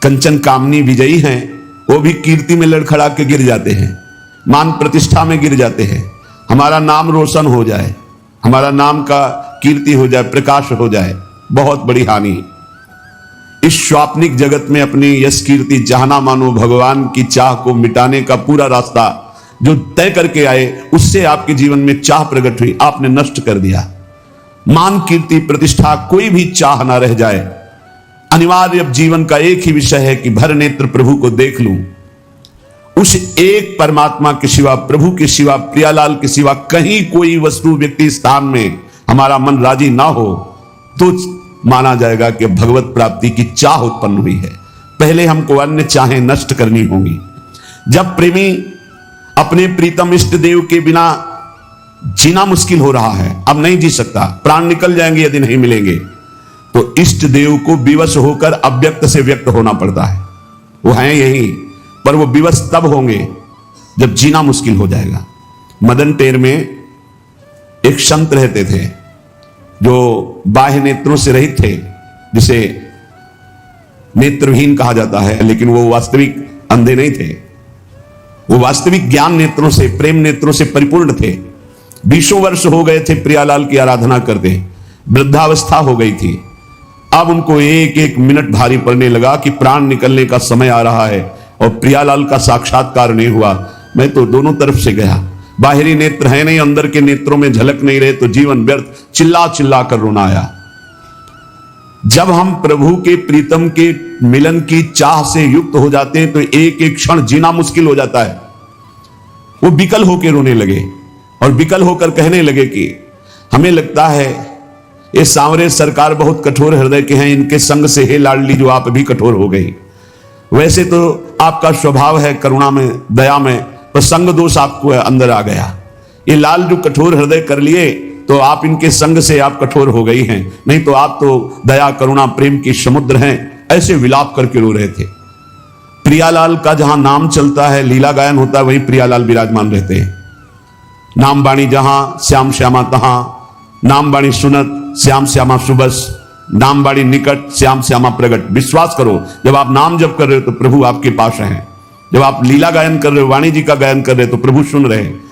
कंचन कामनी विजयी हैं वो भी कीर्ति में लड़खड़ा के गिर जाते हैं, मान प्रतिष्ठा में गिर जाते हैं। हमारा नाम रोशन हो जाए, हमारा नाम का कीर्ति हो जाए, प्रकाश हो जाए, बहुत बड़ी हानि। इस स्वाप्निक जगत में अपनी यश कीर्ति चाहना मानो भगवान की चाह को मिटाने का पूरा रास्ता जो तय करके आए, उससे आपके जीवन में चाह प्रकट हुई, आपने नष्ट कर दिया। मान कीर्ति प्रतिष्ठा कोई भी चाह ना रह जाए। अनिवार्य अब जीवन का एक ही विषय है कि भर नेत्र प्रभु को देख लूं। उस एक परमात्मा के सिवा, प्रभु के सिवा, प्रियालाल के सिवा कहीं कोई वस्तु व्यक्ति स्थान में हमारा मन राजी ना हो तो माना जाएगा कि भगवत प्राप्ति की चाह उत्पन्न हुई है। पहले हमको अन्य चाहें नष्ट करनी होंगी। जब प्रेमी अपने प्रीतम इष्ट देव के बिना जीना मुश्किल हो रहा है, अब नहीं जी सकता, प्राण निकल जाएंगे यदि नहीं मिलेंगे, तो इष्ट देव को विवश होकर अव्यक्त से व्यक्त होना पड़ता है। वो हैं यही, पर वो विवश तब होंगे जब जीना मुश्किल हो जाएगा। मदन टेर में एक संत रहते थे जो बाह्य नेत्रों से रहित थे, जिसे नेत्रहीन कहा जाता है, लेकिन वो वास्तविक अंधे नहीं थे। वो वास्तविक ज्ञान नेत्रों से, प्रेम नेत्रों से परिपूर्ण थे। 20 वर्ष हो गए थे प्रियालाल की आराधना करते, वृद्धावस्था हो गई थी। अब उनको एक एक मिनट भारी पड़ने लगा कि प्राण निकलने का समय आ रहा है और प्रियालाल का साक्षात्कार नहीं हुआ। मैं तो दोनों तरफ से गया, बाहरी नेत्र है नहीं, अंदर के नेत्रों में झलक नहीं रहे तो जीवन व्यर्थ, चिल्ला चिल्ला कर रोना आया। जब हम प्रभु के प्रीतम के मिलन की चाह से युक्त हो जाते हैं तो एक एक क्षण जीना मुश्किल हो जाता है। वो विकल होकर रोने लगे और विकल होकर कहने लगे कि हमें लगता है ये सांवरे सरकार बहुत कठोर हृदय के हैं, इनके संग से हे लाडली जो आप भी कठोर हो गई। वैसे तो आपका स्वभाव है करुणा में, दया में, पर संग दोष आपको अंदर आ गया। ये लाल जो कठोर हृदय कर लिए तो आप इनके संग से आप कठोर हो गई हैं, नहीं तो आप तो दया करुणा प्रेम की समुद्र हैं। ऐसे विलाप करके रो रहे थे। प्रियालाल का जहां नाम चलता है, लीला गायन होता है, वहीं प्रियालाल विराजमान रहते हैं। नाम बाणी जहां श्याम श्यामा तहां, नाम बाणी सुनत श्याम श्यामा सुबस, नाम बाणी निकट श्याम श्यामा प्रगट। विश्वास करो, जब आप नाम जप कर रहे हो तो प्रभु आपके पास हैं। जब आप लीला गायन कर रहे हो, वाणी जी का गायन कर रहे हो तो प्रभु सुन रहे हैं।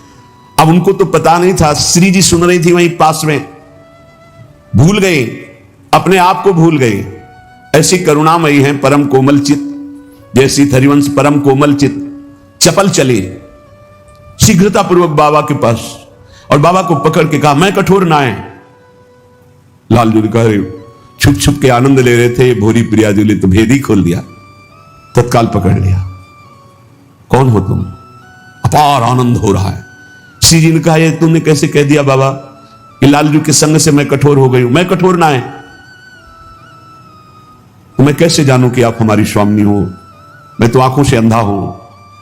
अब उनको तो पता नहीं था, श्री जी सुन रही थी वहीं पास में, भूल गई, अपने आप को भूल गई। ऐसी करुणामयी है परम कोमल चित, जैसी हरिवंश परम कोमल चित, चपल चली शीघ्रता पूर्वक बाबा के पास और बाबा को पकड़ के कहा मैं कठोर ना है। लालजू ने कहा छुप छुप के आनंद ले रहे थे भोरी प्रियाजू ने तो भेद ही खोल दिया, तत्काल पकड़ लिया। कौन हो तुम? अपार आनंद हो रहा है। श्री जी ने कहा ये तुमने कैसे कह दिया बाबा कि लालजू के संग से मैं कठोर हो गई हूं? मैं कठोर ना है तो मैं कैसे जानूं कि आप हमारी स्वामिनी हो? मैं तो आंखों से अंधा हूं,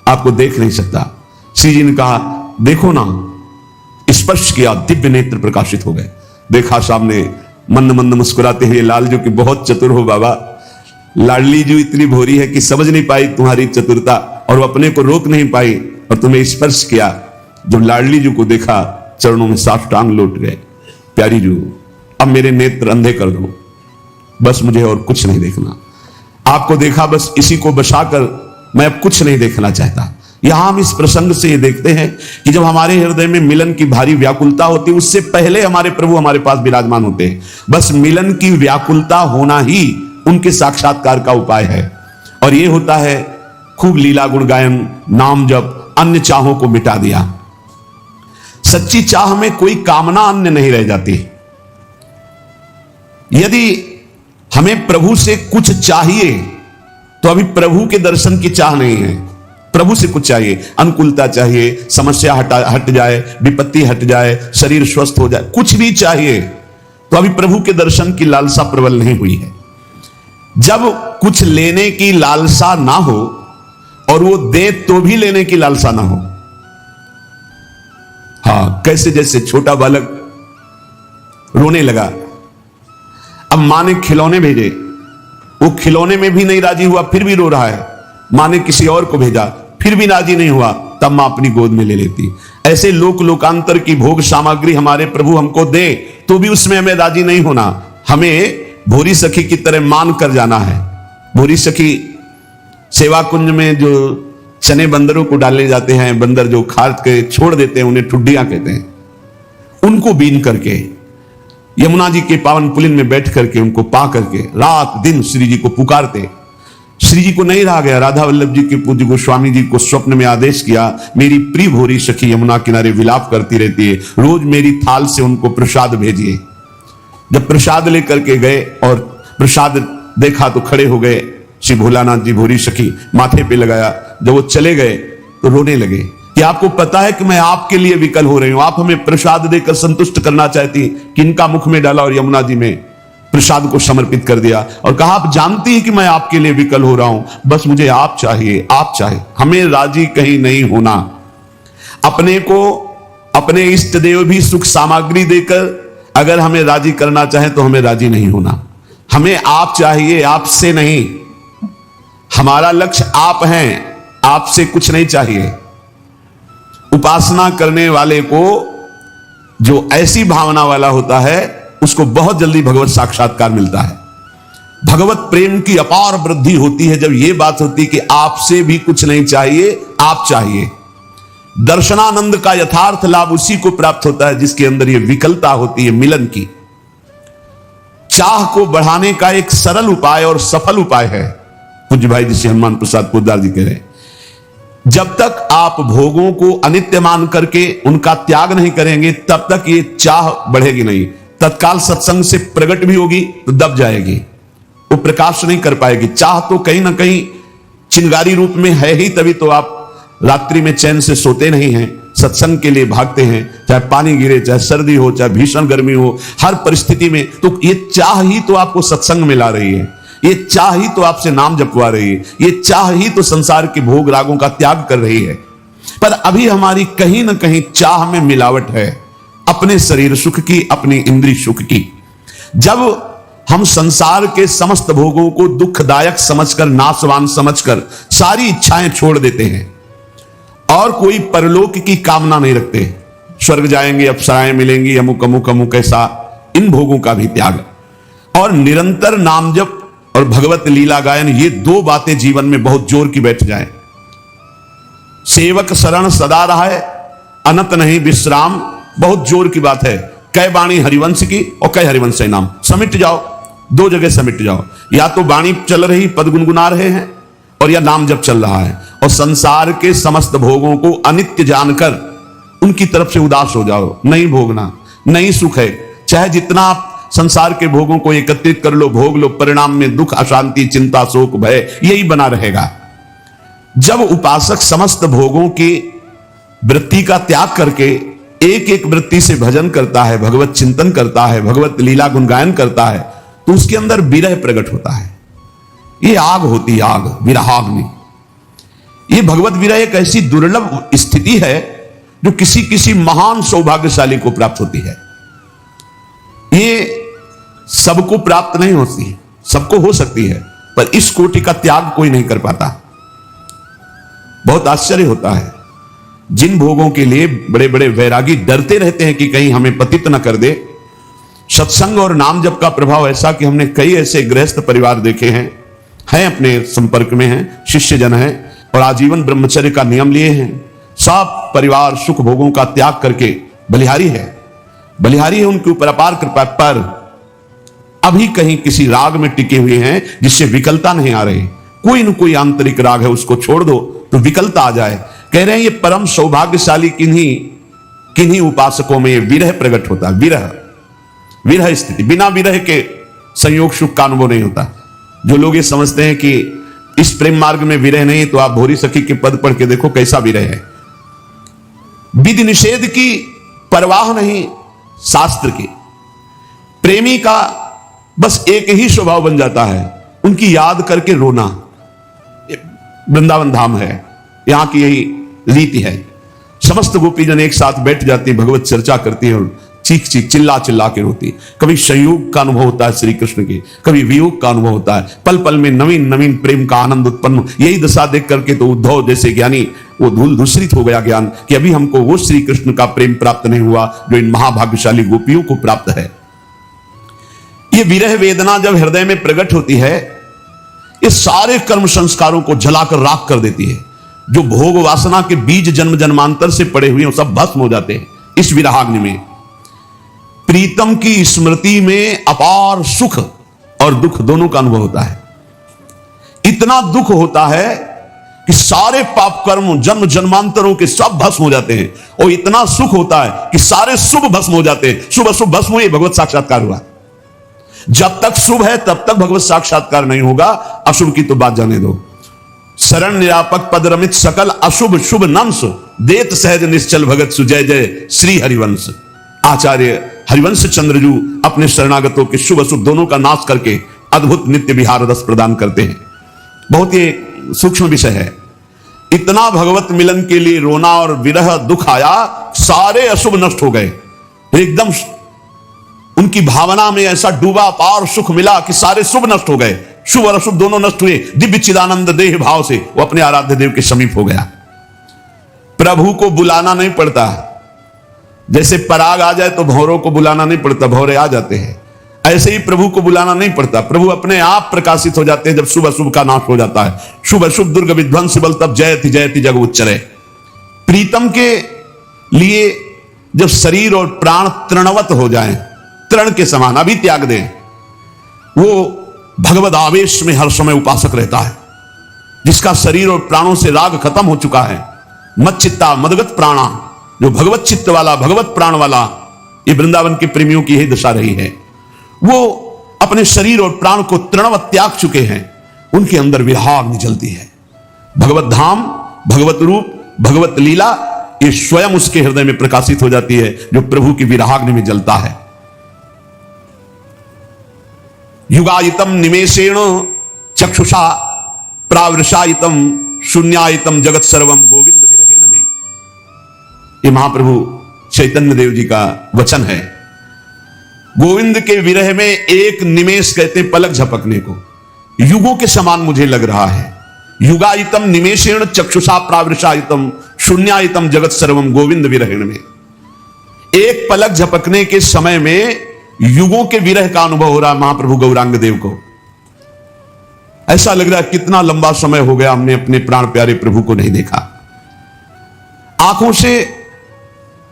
आपको देख नहीं सकता। श्री जी ने कहा देखो ना, स्पर्श किया, दिव्य नेत्र प्रकाशित हो गए। देखा सामने मंद मंद मुस्कुराते हुए लालजू की बहुत चतुर हो बाबा। लाडली जो इतनी भोरी है कि समझ नहीं पाई तुम्हारी चतुरता और वो अपने को रोक नहीं पाई और तुम्हें स्पर्श किया। जब लाडली जू को देखा चरणों में साष्टांग लौट गए। प्यारी जू अब मेरे नेत्र अंधे कर दो, बस मुझे और कुछ नहीं देखना। आपको देखा बस इसी को बसाकर मैं अब कुछ नहीं देखना चाहता। यहां हम इस प्रसंग से ये देखते हैं कि जब हमारे हृदय में मिलन की भारी व्याकुलता होती है उससे पहले हमारे प्रभु हमारे पास विराजमान होते हैं। बस मिलन की व्याकुलता होना ही उनके साक्षात्कार का उपाय है। और ये होता है खूब लीला गुण गायन, नाम जप, अन्य चाहों को मिटा दिया। सच्ची चाह में कोई कामना अन्य नहीं रह जाती। यदि हमें प्रभु से कुछ चाहिए तो अभी प्रभु के दर्शन की चाह नहीं है। प्रभु से कुछ चाहिए, अनुकूलता चाहिए, समस्या हट जाए, विपत्ति हट जाए, शरीर स्वस्थ हो जाए, कुछ भी चाहिए तो अभी प्रभु के दर्शन की लालसा प्रबल नहीं हुई है। जब कुछ लेने की लालसा ना हो और वो दे तो भी लेने की लालसा ना हो हाँ, कैसे जैसे छोटा बालक रोने लगा। अब मां ने खिलौने भेजे, वो खिलौने में भी नहीं राजी हुआ, फिर भी रो रहा है। मां ने किसी और को भेजा, फिर भी राजी नहीं हुआ, तब मां अपनी गोद में ले लेती। ऐसे लोक लोकांतर की भोग सामग्री हमारे प्रभु हमको दे तो भी उसमें हमें राजी नहीं होना। हमें भोरी सखी की तरह मान कर जाना है। भोरी सखी सेवा कुंज में जो चने बंदरों को डाले जाते हैं, बंदर जो खाद के छोड़ देते हैं, उन्हें ठुड्डियां कहते हैं, उनको बीन करके यमुना जी के पावन पुलिन में बैठ करके उनको पा करके रात दिन श्री जी को पुकारते। श्री जी को नहीं रहा गया, राधा वल्लभ जी के पूज्य गोस्वामी जी को स्वप्न में आदेश किया, मेरी प्रिय भोरी सखी यमुना किनारे विलाप करती रहती है, रोज मेरी थाल से उनको प्रसाद भेजिए। जब प्रसाद लेकर के गए और प्रसाद देखा तो खड़े हो गए श्री भोलानाथ जी। भोरी सखी माथे पे लगाया, जब वो चले गए तो रोने लगे कि आपको पता है कि मैं आपके लिए विकल हो रही हूं, आप हमें प्रसाद देकर संतुष्ट करना चाहती, किनका मुख में डाला और यमुना जी में प्रसाद को समर्पित कर दिया और कहा आप जानती हैं कि मैं आपके लिए विकल हो रहा हूं, बस मुझे आप चाहिए, आप चाहिए। हमें राजी कहीं नहीं होना। अपने को अपने इष्ट देव भी सुख सामग्री देकर अगर हमें राजी करना चाहे तो हमें राजी नहीं होना। हमें आप चाहिए, आपसे नहीं। हमारा लक्ष्य आप हैं, आपसे कुछ नहीं चाहिए। उपासना करने वाले को जो ऐसी भावना वाला होता है उसको बहुत जल्दी भगवत साक्षात्कार मिलता है। भगवत प्रेम की अपार वृद्धि होती है जब यह बात होती है कि आपसे भी कुछ नहीं चाहिए, आप चाहिए। दर्शनानंद का यथार्थ लाभ उसी को प्राप्त होता है जिसके अंदर यह विकलता होती है मिलन की। चाह को बढ़ाने का एक सरल उपाय और सफल उपाय है, पूज्य भाई जी श्री हनुमान प्रसाद पोद्दार जी कह रहे हैं, जब तक आप भोगों को अनित्य मान करके उनका त्याग नहीं करेंगे तब तक ये चाह बढ़ेगी नहीं। तत्काल सत्संग से प्रकट भी होगी तो दब जाएगी, वो प्रकाश नहीं कर पाएगी। चाह तो कहीं ना कहीं चिंगारी रूप में है ही, तभी तो आप रात्रि में चैन से सोते नहीं हैं, सत्संग के लिए भागते हैं, चाहे पानी गिरे, चाहे सर्दी हो, चाहे भीषण गर्मी हो, हर परिस्थिति में। तो ये चाह ही तो आपको सत्संग में ला रही है, ये चाह ही तो आपसे नाम जपवा रही है, ये चाह ही तो संसार के भोग रागों का त्याग कर रही है। पर अभी हमारी कहीं ना कहीं चाह में मिलावट है, अपने शरीर सुख की, अपनी इंद्रिय सुख की। जब हम संसार के समस्त भोगों को दुखदायक समझकर, नाशवान समझकर सारी इच्छाएं छोड़ देते हैं और कोई परलोक की कामना नहीं रखते, स्वर्ग जाएंगे, अप्सराएं मिलेंगी, अमुक अमुक अमुक ऐसा, इन भोगों का भी त्याग और निरंतर नाम जप और भगवत लीला गायन, ये दो बातें जीवन में बहुत जोर की बैठ जाए। सेवक शरण सदा रहे, अनंत नहीं विश्राम, बहुत जोर की बात है। कै बाणी हरिवंश की और कै हरिवंश नाम, समिट जाओ, दो जगह समिट जाओ। या तो बाणी चल रही, पद गुनगुना रहे हैं, और या नाम जप चल रहा है। और संसार के समस्त भोगों को अनित्य जानकर उनकी तरफ से उदास हो जाओ। नहीं भोगना, नहीं सुख है, चाहे जितना आप संसार के भोगों को एकत्रित कर लो, भोग लो, परिणाम में दुख, अशांति, चिंता, शोक, भय यही बना रहेगा। जब उपासक समस्त भोगों की वृत्ति का त्याग करके एक एक वृत्ति से भजन करता है, भगवत चिंतन करता है, भगवत लीला गुणगायन करता है, तो उसके अंदर विरह प्रकट होता है। ये आग होती है, आग, विरहाग्नि। ये भगवत विरह एक ऐसी दुर्लभ स्थिति है जो किसी किसी महान सौभाग्यशाली को प्राप्त होती है। ये सबको प्राप्त नहीं होती है, सबको हो सकती है, पर इस कोटि का त्याग कोई नहीं कर पाता। बहुत आश्चर्य होता है, जिन भोगों के लिए बड़े बड़े वैरागी डरते रहते हैं कि कहीं हमें पतित न कर दे, सत्संग और नाम जप का प्रभाव ऐसा कि हमने कई ऐसे गृहस्थ परिवार देखे हैं अपने संपर्क में हैं, शिष्य जन हैं और आजीवन ब्रह्मचर्य का नियम लिए हैं। सब परिवार सुख भोगों का त्याग करके बलिहारी है उनके ऊपर अपार कृपा, पर अभी कहीं किसी राग में टिके हुए हैं जिससे विकलता नहीं आ रही। कोई न कोई आंतरिक राग है, उसको छोड़ दो तो विकलता आ जाए। कह रहे हैं ये परम सौभाग्यशाली किन्हीं उपासकों में ये विरह प्रकट होता है। विरह स्थिति, बिना विरह के संयोग सुख का अनुभव नहीं होता। जो लोग ये समझते हैं कि इस प्रेम मार्ग में विरह नहीं, तो आप भोरी सखी के पद पढ़ के देखो कैसा विरह है। विधि निषेध की परवाह नहीं शास्त्र की। प्रेमी का बस एक ही स्वभाव बन जाता है, उनकी याद करके रोना। वृंदावन धाम है, यहां की यही रीति है। समस्त गोपीजन एक साथ बैठ जाती, भगवत चर्चा करती है और चीख चीख चिल्ला चिल्ला के रोती। कभी संयोग का अनुभव होता है श्री कृष्ण के, कभी वियोग का अनुभव होता है, पल पल में नवीन नवीन प्रेम का आनंद उत्पन्न। यही दशा देख करके तो उद्धव जैसे ज्ञानी वो धूल दूषित हो गया ज्ञान कि अभी हमको वो श्री कृष्ण का प्रेम प्राप्त नहीं हुआ जो इन महाभाग्यशाली गोपियों को प्राप्त है। ये विरह वेदना जब हृदय में प्रकट होती है, ये सारे कर्म संस्कारों को जलाकर राख कर देती है। जो भोग वासना के बीज जन्म जन्मांतर से पड़े हुए हैं, सब भस्म हो जाते हैं इस विरहाग्नि में। प्रीतम की स्मृति में अपार सुख और दुख दोनों का अनुभव होता है। इतना दुख होता है कि सारे पाप कर्म जन्म जन्मांतरों के सब भस्म हो जाते हैं, और इतना सुख होता है कि सारे शुभ भस्म हो जाते हैं। शुभ अशुभ भस्म हुए, भगवत साक्षात्कार हुआ। जब तक शुभ है तब तक भगवत साक्षात्कार नहीं होगा, अशुभ की तो बात जाने दो। शरण निरापक पद रमित सकल अशुभ शुभ नंस, देत सहज निश्चल भगत सुजय जय श्री हरिवंश। आचार्य हरिवंश चंद्रजू अपने शरणागतों के शुभ अशुभ दोनों का नाश करके अद्भुत नित्य विहार रस प्रदान करते हैं। बहुत ही सूक्ष्म विषय है। इतना भगवत मिलन के लिए रोना और विरह दुख आया, सारे अशुभ नष्ट हो गए। एकदम उनकी भावना में ऐसा डूबा पार सुख मिला कि सारे शुभ नष्ट हो गए। शुभ और अशुभ दोनों नष्ट हुए। दिव्य चिदानंद देह भाव से वो अपने आराध्य देव के समीप हो गया। प्रभु को बुलाना नहीं पड़ता। जैसे पराग आ जाए तो भौरों को बुलाना नहीं पड़ता, भौरे आ जाते हैं। ऐसे ही प्रभु को बुलाना नहीं पड़ता, प्रभु अपने आप प्रकाशित हो जाते हैं जब शुभ अशुभ का नाश हो जाता है। शुभ अशुभ दुर्ग विध्वंस बल तब जयति जयति जग उच्चरे। प्रीतम के लिए जब शरीर और प्राण तृणवत हो जाएं, तृण के समान अभी त्याग दें, वो भगवद आवेश में हर समय उपासक रहता है। जिसका शरीर और प्राणों से राग खत्म हो चुका है, मत चित्ता मदगत प्राणा, जो भगवत चित्त वाला भगवत प्राण वाला, ये वृंदावन के प्रेमियों की यही दशा रही है। वो अपने शरीर और प्राण को तृणवत त्याग चुके हैं, उनके अंदर विरहाग्नि जलती है। भगवत धाम, भगवत रूप, भगवत लीला, ये स्वयं उसके हृदय में प्रकाशित हो जाती है, जो प्रभु की विरहाग्नि में जलता है। युगायितम निमेषेण चक्षुषा प्रावृषायितम शून्यायितम जगत सर्वम गोविंद विरहेण में। ये महाप्रभु चैतन्य देव जी का वचन है। गोविंद के विरह में एक निमेष कहते पलक झपकने को, युगों के समान मुझे लग रहा है। युगायितम निमेषेण चक्षुषा प्रावृषायितम शून्यायितम जगत सर्वम गोविंद विरहेण में। एक पलक झपकने के समय में युगों के विरह का अनुभव हो रहा है महाप्रभु गौरांग देव को। ऐसा लग रहा है कितना लंबा समय हो गया हमने अपने प्राण प्यारे प्रभु को नहीं देखा। आंखों से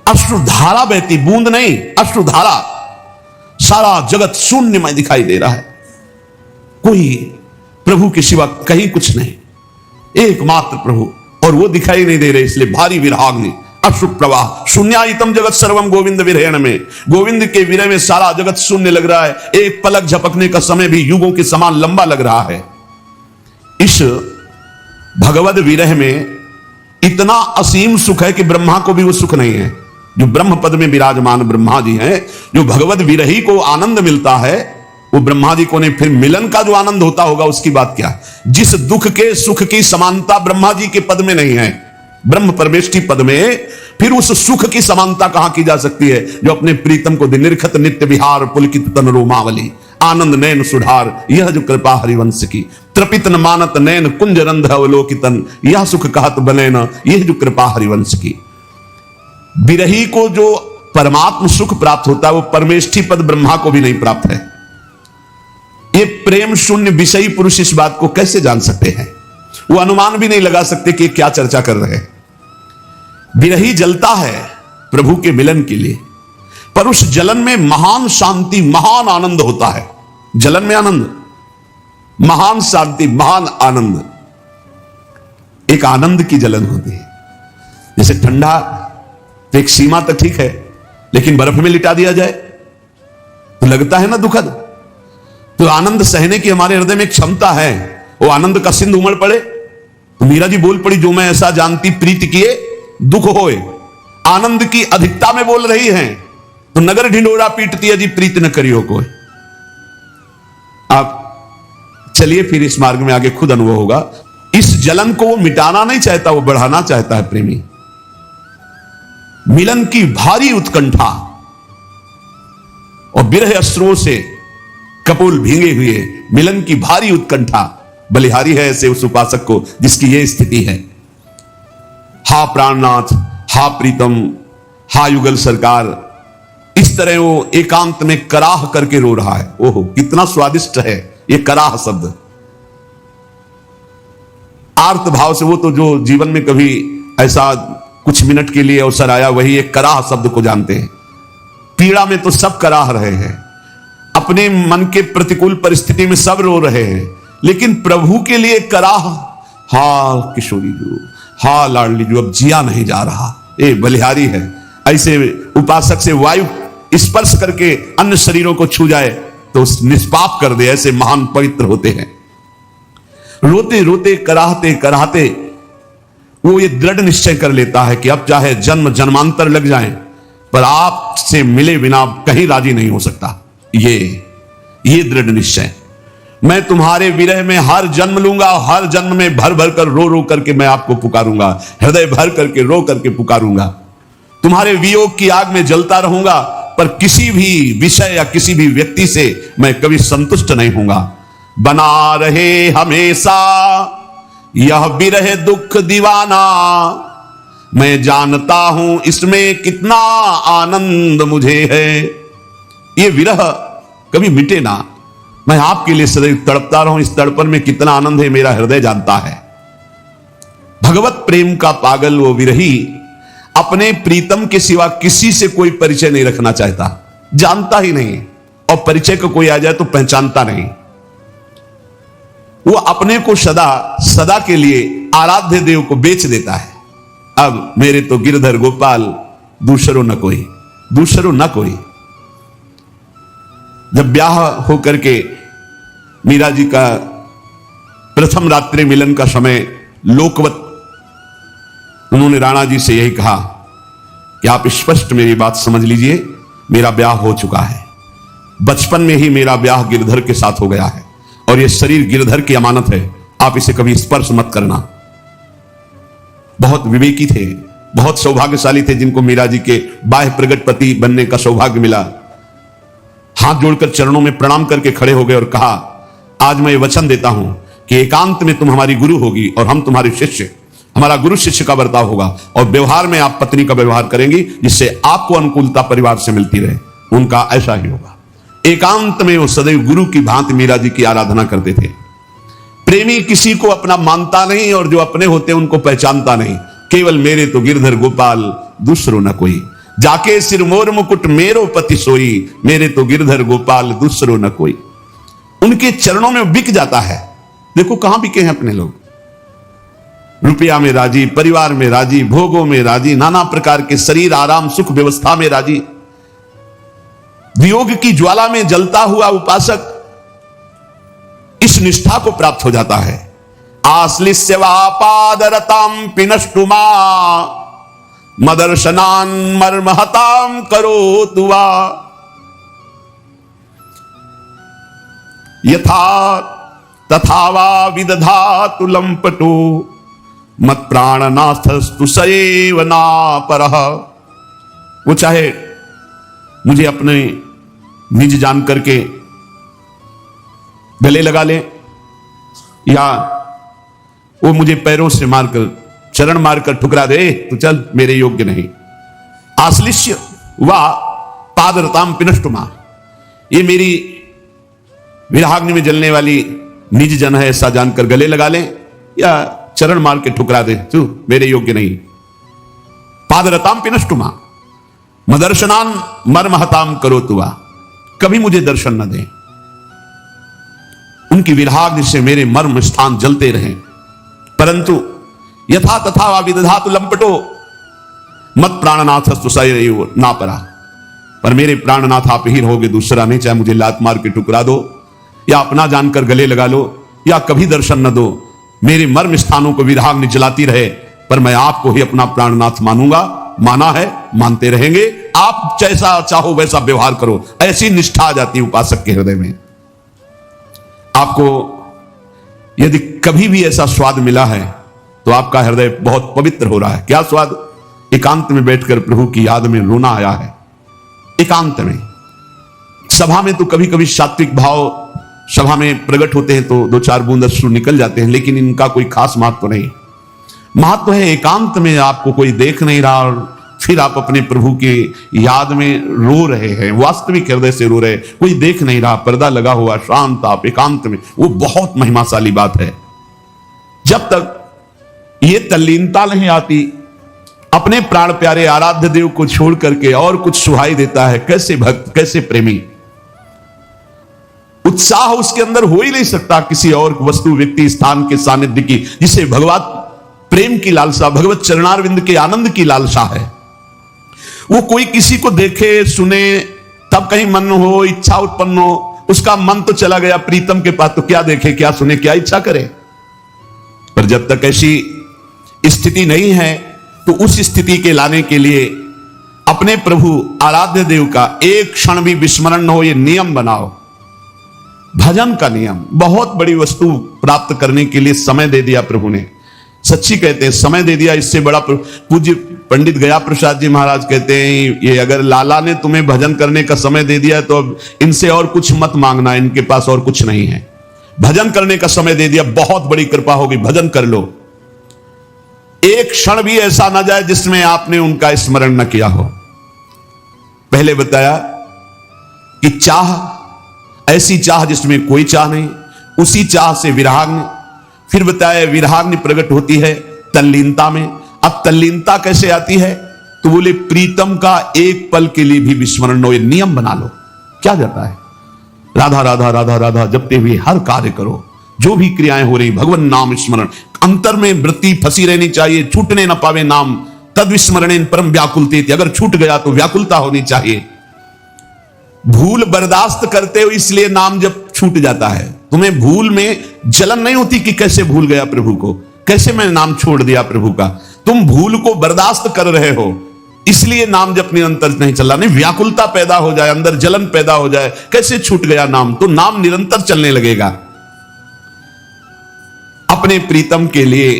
अश्रुधारा बहती, बूंद नहीं अश्रुधारा। सारा जगत शून्यमय दिखाई दे रहा है, कोई प्रभु के सिवा कहीं कुछ नहीं, एकमात्र प्रभु, और वो दिखाई नहीं दे रहे, इसलिए भारी विरहाग्नि अश्रु प्रवाह। शून्यायितम जगत सर्वम गोविंद विरहेण में, गोविंद के विरह में सारा जगत शून्य लग रहा है। एक पलक झपकने का समय भी युगों के समान लंबा लग रहा है। इस भगवद विरह में इतना असीम सुख है कि ब्रह्मा को भी वो सुख नहीं है। जो ब्रह्म पद में विराजमान ब्रह्मा जी हैं, जो भगवद विरही को आनंद मिलता है, वो ब्रह्मा जी को नहीं। फिर मिलन का जो आनंद होता होगा उसकी बात क्या। जिस दुख के सुख की समानता ब्रह्मा जी के पद में नहीं है, ब्रह्म परमेष्टि पद में, फिर उस सुख की समानता कहां की जा सकती है जो अपने प्रीतम को निरखत नित्य विहार पुलकित तन रोमावली आनंद नैन सुधार, यह जो कृपा हरिवंश की। त्रपित न मानत नैन कुंज रंध्र अवलोकितन, यह सुख कहत बने न, यह जो कृपा हरिवंश की। विरही को जो परमात्म सुख प्राप्त होता है वो परमेष्ठि पद ब्रह्मा को भी नहीं प्राप्त है। ये प्रेम शून्य विषयी पुरुष इस बात को कैसे जान सकते हैं। वो अनुमान भी नहीं लगा सकते कि क्या चर्चा कर रहे हैं। विरही जलता है प्रभु के मिलन के लिए, पर उस जलन में महान शांति महान आनंद होता है। जलन में आनंद, महान शांति महान आनंद, एक आनंद की जलन होती है। जैसे ठंडा तो एक सीमा तक ठीक है, लेकिन बर्फ में लिटा दिया जाए तो लगता है ना दुखद। तो आनंद सहने की हमारे हृदय में एक क्षमता है। वो आनंद का सिंधु उमड़ पड़े तो मीरा जी बोल पड़ी, जो मैं ऐसा जानती प्रीति किए दुख होए। आनंद की अधिकता में बोल रही हैं तो नगर ढिंडोरा पीटती है जी प्रीत न करियो कोई। आप चलिए फिर इस मार्ग में आगे खुद अनुभव होगा। इस जलन को वो मिटाना नहीं चाहता, वो बढ़ाना चाहता है प्रेमी। मिलन की भारी उत्कंठा और विरह अश्रुओं से कपोल भींगे हुए मिलन की भारी उत्कंठा बलिहारी है ऐसे उस उपासक को जिसकी यह स्थिति है। हा प्राणनाथ, हा प्रीतम, हा युगल सरकार, इस तरह वो एकांत में कराह करके रो रहा है। ओहो कितना स्वादिष्ट है ये कराह शब्द। आर्त भाव से, वो तो जो जीवन में कभी ऐसा कुछ मिनट के लिए अवसर आया वही एक कराह शब्द को जानते हैं। पीड़ा में तो सब कराह रहे हैं, अपने मन के प्रतिकूल परिस्थिति में सब रो रहे हैं, लेकिन प्रभु के लिए कराह, हा किशोरी जो, हा लाडली जो, अब जिया नहीं जा रहा, ये बलिहारी है। ऐसे उपासक से वायु स्पर्श करके अन्य शरीरों को छू जाए तो निष्पाप कर दे, ऐसे महान पवित्र होते हैं। रोते रोते कराहते कराहते वो ये दृढ़ निश्चय कर लेता है कि अब चाहे जन्म जन्मांतर लग जाएं, पर आपसे मिले बिना कहीं राजी नहीं हो सकता। ये दृढ़ निश्चय, मैं तुम्हारे विरह में हर जन्म लूंगा, हर जन्म में भर भर कर रो रो करके मैं आपको पुकारूंगा, हृदय भर करके रो करके पुकारूंगा, तुम्हारे वियोग की आग में जलता रहूंगा, पर किसी भी विषय या किसी भी व्यक्ति से मैं कभी संतुष्ट नहीं होऊंगा। बना रहे हमेशा यह विरह दुख दीवाना, मैं जानता हूं इसमें कितना आनंद मुझे है। ये विरह कभी मिटे ना, मैं आपके लिए सदैव तड़पता रहूं, इस तड़पन में कितना आनंद है मेरा हृदय जानता है। भगवत प्रेम का पागल वो विरही अपने प्रीतम के सिवा किसी से कोई परिचय नहीं रखना चाहता, जानता ही नहीं, और परिचय को कोई आ जाए तो पहचानता नहीं। वो अपने को सदा सदा के लिए आराध्य देव को बेच देता है। अब मेरे तो गिरधर गोपाल, दूसरो न कोई, दूसरो न कोई। जब ब्याह होकर के मीरा जी का प्रथम रात्रि मिलन का समय लोकवत, उन्होंने राणा जी से यही कहा कि आप स्पष्ट मेरी बात समझ लीजिए, मेरा ब्याह हो चुका है, बचपन में ही मेरा ब्याह गिरधर के साथ हो गया है, और यह शरीर गिरधर की अमानत है, आप इसे कभी स्पर्श मत करना। बहुत विवेकी थे, बहुत सौभाग्यशाली थे जिनको मीरा जी के बाह्य प्रगट पति बनने का सौभाग्य मिला। हाथ जोड़कर चरणों में प्रणाम करके खड़े हो गए और कहा, आज मैं ये वचन देता हूं कि एकांत में तुम हमारी गुरु होगी और हम तुम्हारे शिष्य, हमारा गुरु शिष्य का बर्ताव होगा, और व्यवहार में आप पत्नी का व्यवहार करेंगी जिससे आपको अनुकूलता परिवार से मिलती रहे। उनका ऐसा ही होगा। एकांत में वो सदैव गुरु की भांति मीरा जी की आराधना करते थे। प्रेमी किसी को अपना मानता नहीं, और जो अपने होते उनको पहचानता नहीं। केवल मेरे तो गिरधर गोपाल, दूसरो न कोई, जाके सिर मोर मुकुट मेरो पति सोई, मेरे तो गिरधर गोपाल दूसरो न कोई। उनके चरणों में बिक जाता है। देखो कहां बिके हैं अपने लोग, रुपया में राजी, परिवार में राजी, भोगों में राजी, नाना प्रकार के शरीर आराम सुख व्यवस्था में राजी। वियोग की ज्वाला में जलता हुआ उपासक इस निष्ठा को प्राप्त हो जाता है। आश्लिष्य पादरताम पिनष्टुमा, मदर्शनान मर्महताम करो तुवा, यथा तथा वा विदधातु लंपटो, मत प्राणनाथस्तु सएव ना परः। वो चाहे मुझे अपने निज जान करके गले लगा ले, या वो मुझे पैरों से मारकर, चरण मारकर ठुकरा दे, तो चल मेरे योग्य नहीं। आश्लिष्य वा पादरताम पिनष्टुमा, ये मेरी विराग्नि में जलने वाली निज जन है ऐसा जानकर गले लगा ले, या चरण मार के ठुकरा दे, तू मेरे योग्य नहीं। पादरताम पिनष्टुमा मदर्शनान मर्महताम करो तुआ, कभी मुझे दर्शन न दे। उनकी विराग्नि से मेरे मर्म स्थान जलते रहे, परंतु यथा तथा वा विदधातु लंपटो, मत प्राणनाथस्तु सएव ना परा, पर मेरे प्राणनाथ आप ही रहोगे, दूसरा नहीं। चाहे मुझे लात मार के टुकरा दो, या अपना जानकर गले लगा लो, या कभी दर्शन न दो, मेरे मर्म स्थानों को विराग्नि जलाती रहे, पर मैं आपको ही अपना प्राणनाथ मानूंगा। माना है, मानते रहेंगे, आप जैसा चाहो वैसा व्यवहार करो। ऐसी निष्ठा आ जाती है उपासक के हृदय में। आपको यदि कभी भी ऐसा स्वाद मिला है तो आपका हृदय बहुत पवित्र हो रहा है। क्या स्वाद? एकांत में बैठकर प्रभु की याद में रोना आया है। एकांत में, सभा में तो कभी कभी सात्विक भाव सभा में प्रकट होते हैं तो दो चार बूंद अश्रु निकल जाते हैं, लेकिन इनका कोई खास महत्व नहीं। महत्व है एकांत में आपको कोई देख नहीं रहा और फिर आप अपने प्रभु के याद में रो रहे हैं, वास्तविक हृदय से रो रहे, कोई देख नहीं रहा, पर्दा लगा हुआ, शांत, आप एकांत में, वो बहुत महिमाशाली बात है। जब तक ये तल्लीनता नहीं आती, अपने प्राण प्यारे आराध्य देव को छोड़ करके और कुछ सुहाई देता है, कैसे भक्त, कैसे प्रेमी, उत्साह उसके अंदर हो ही नहीं सकता किसी और वस्तु, व्यक्ति, स्थान के सानिध्य की, जिसे भगवत प्रेम की लालसा, भगवत चरणारविंद के आनंद की लालसा है। वो कोई किसी को देखे सुने तब कहीं मन हो, इच्छा उत्पन्न हो, उसका मन तो चला गया प्रीतम के पास, तो क्या देखे, क्या सुने, क्या इच्छा करे। पर जब तक ऐसी स्थिति नहीं है तो उस स्थिति के लाने के लिए अपने प्रभु आराध्य देव का एक क्षण भी विस्मरण न हो, यह नियम बनाओ। भजन का नियम, बहुत बड़ी वस्तु प्राप्त करने के लिए समय दे दिया प्रभु ने। सच्ची कहते हैं, समय दे दिया, इससे बड़ा। पूज्य पंडित गया प्रसाद जी महाराज कहते हैं, ये अगर लाला ने तुम्हें भजन करने का समय दे दिया तो अब इनसे और कुछ मत मांगना, इनके पास और कुछ नहीं है। भजन करने का समय दे दिया, बहुत बड़ी कृपा होगी, भजन कर लो। एक क्षण भी ऐसा ना जाए जिसमें आपने उनका स्मरण न किया हो। पहले बताया कि चाह, ऐसी चाह जिसमें कोई चाह नहीं, उसी चाह से विराग्नि। फिर बताया विराग्नि प्रकट होती है तल्लीनता में। अब तल्लीनता कैसे आती है, तो बोले प्रीतम का एक पल के लिए भी विस्मरण हो, ये नियम बना लो। क्या जाता है, राधा राधा राधा राधा जपते हुए हर कार्य करो, जो भी क्रियाएं हो रही, भगवान नाम स्मरण, अंतर में वृत्ति फंसी रहनी चाहिए, छूटने न पावे नाम, तद विस्मरणेन परम व्याकुलते। अगर छूट गया तो व्याकुलता होनी चाहिए। भूल बर्दाश्त करते हो इसलिए नाम जब छूट जाता है। तुम्हें भूल में जलन नहीं होती कि कैसे भूल गया प्रभु को, कैसे मैंने नाम छोड़ दिया प्रभु का। तुम भूल को बर्दाश्त कर रहे हो, इसलिए नाम जब निरंतर नहीं चल रहा। नहीं, व्याकुलता पैदा हो जाए, अंदर जलन पैदा हो जाए, कैसे छूट गया नाम, तो नाम निरंतर चलने लगेगा। अपने प्रीतम के लिए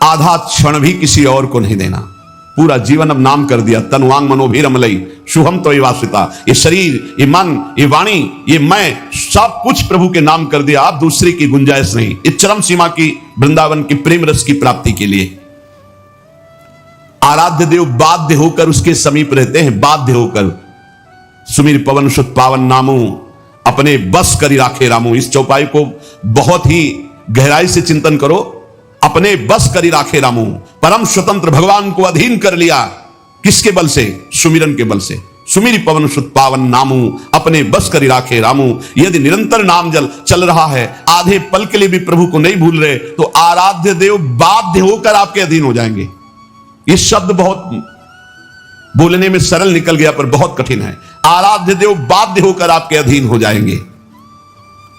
आधा क्षण भी किसी और को नहीं देना। पूरा जीवन अब नाम कर दिया, तनुवांग मनोभीरमलई शुभम तो वासिता। ये शरीर, ये मन, ये वाणी, ये मैं, सब कुछ प्रभु के नाम कर दिया। आप दूसरे की गुंजाइश नहीं। इस चरम सीमा की वृंदावन की प्रेम रस की प्राप्ति के लिए आराध्य देव बाध्य होकर उसके समीप रहते हैं, बाध्य होकर। सुमिर पवन सुत पावन नामू, अपने बस करी राखे रामू। इस चौपाई को बहुत ही गहराई से चिंतन करो। अपने बस करी राखे रामू, परम स्वतंत्र भगवान को अधीन कर लिया। किसके बल से, सुमिरन के बल से। सुमिर पवन सुत पावन नामू, अपने बस करी राखे रामू। यदि निरंतर नाम जल चल रहा है, आधे पल के लिए भी प्रभु को नहीं भूल रहे, तो आराध्य देव बाध्य होकर आपके अधीन हो जाएंगे। ये शब्द बहुत बोलने में सरल निकल गया पर बहुत कठिन है। आराध्य देव बाध्य होकर आपके अधीन हो जाएंगे।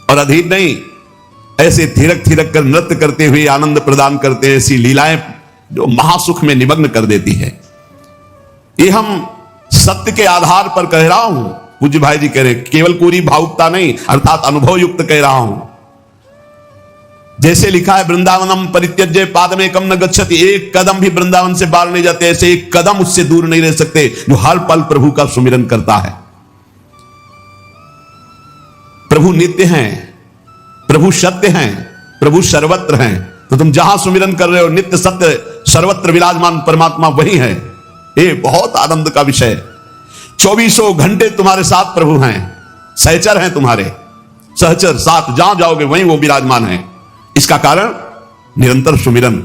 और अधीन नहीं, ऐसे थिरक थिरक कर नृत्य करते हुए आनंद प्रदान करते हैं। ऐसी लीलाएं जो महासुख में निमग्न कर देती है। ये हम सत्य के आधार पर कह रहा हूं, पूज्य भाई जी कह रहे हैं, केवल कोरी भावुकता नहीं, अर्थात अनुभव युक्त कह रहा हूं। जैसे लिखा है वृंदावनम परित्यज्य पादमेकम न गच्छति, एक कदम भी वृंदावन से बाहर नहीं जाते, ऐसे एक कदम उससे दूर नहीं रह सकते जो हर पल प्रभु का सुमिरन करता है। प्रभु नित्य हैं, प्रभु सत्य हैं, प्रभु सर्वत्र हैं। तो तुम जहां सुमिरन कर रहे हो, नित्य सत्य सर्वत्र विराजमान परमात्मा वही है। ये बहुत आनंद का विषय। 24 घंटे तुम्हारे साथ प्रभु हैं, सहचर हैं तुम्हारे, सहचर साथ, जहां जाओगे वहीं वो विराजमान है। इसका कारण निरंतर सुमिरन।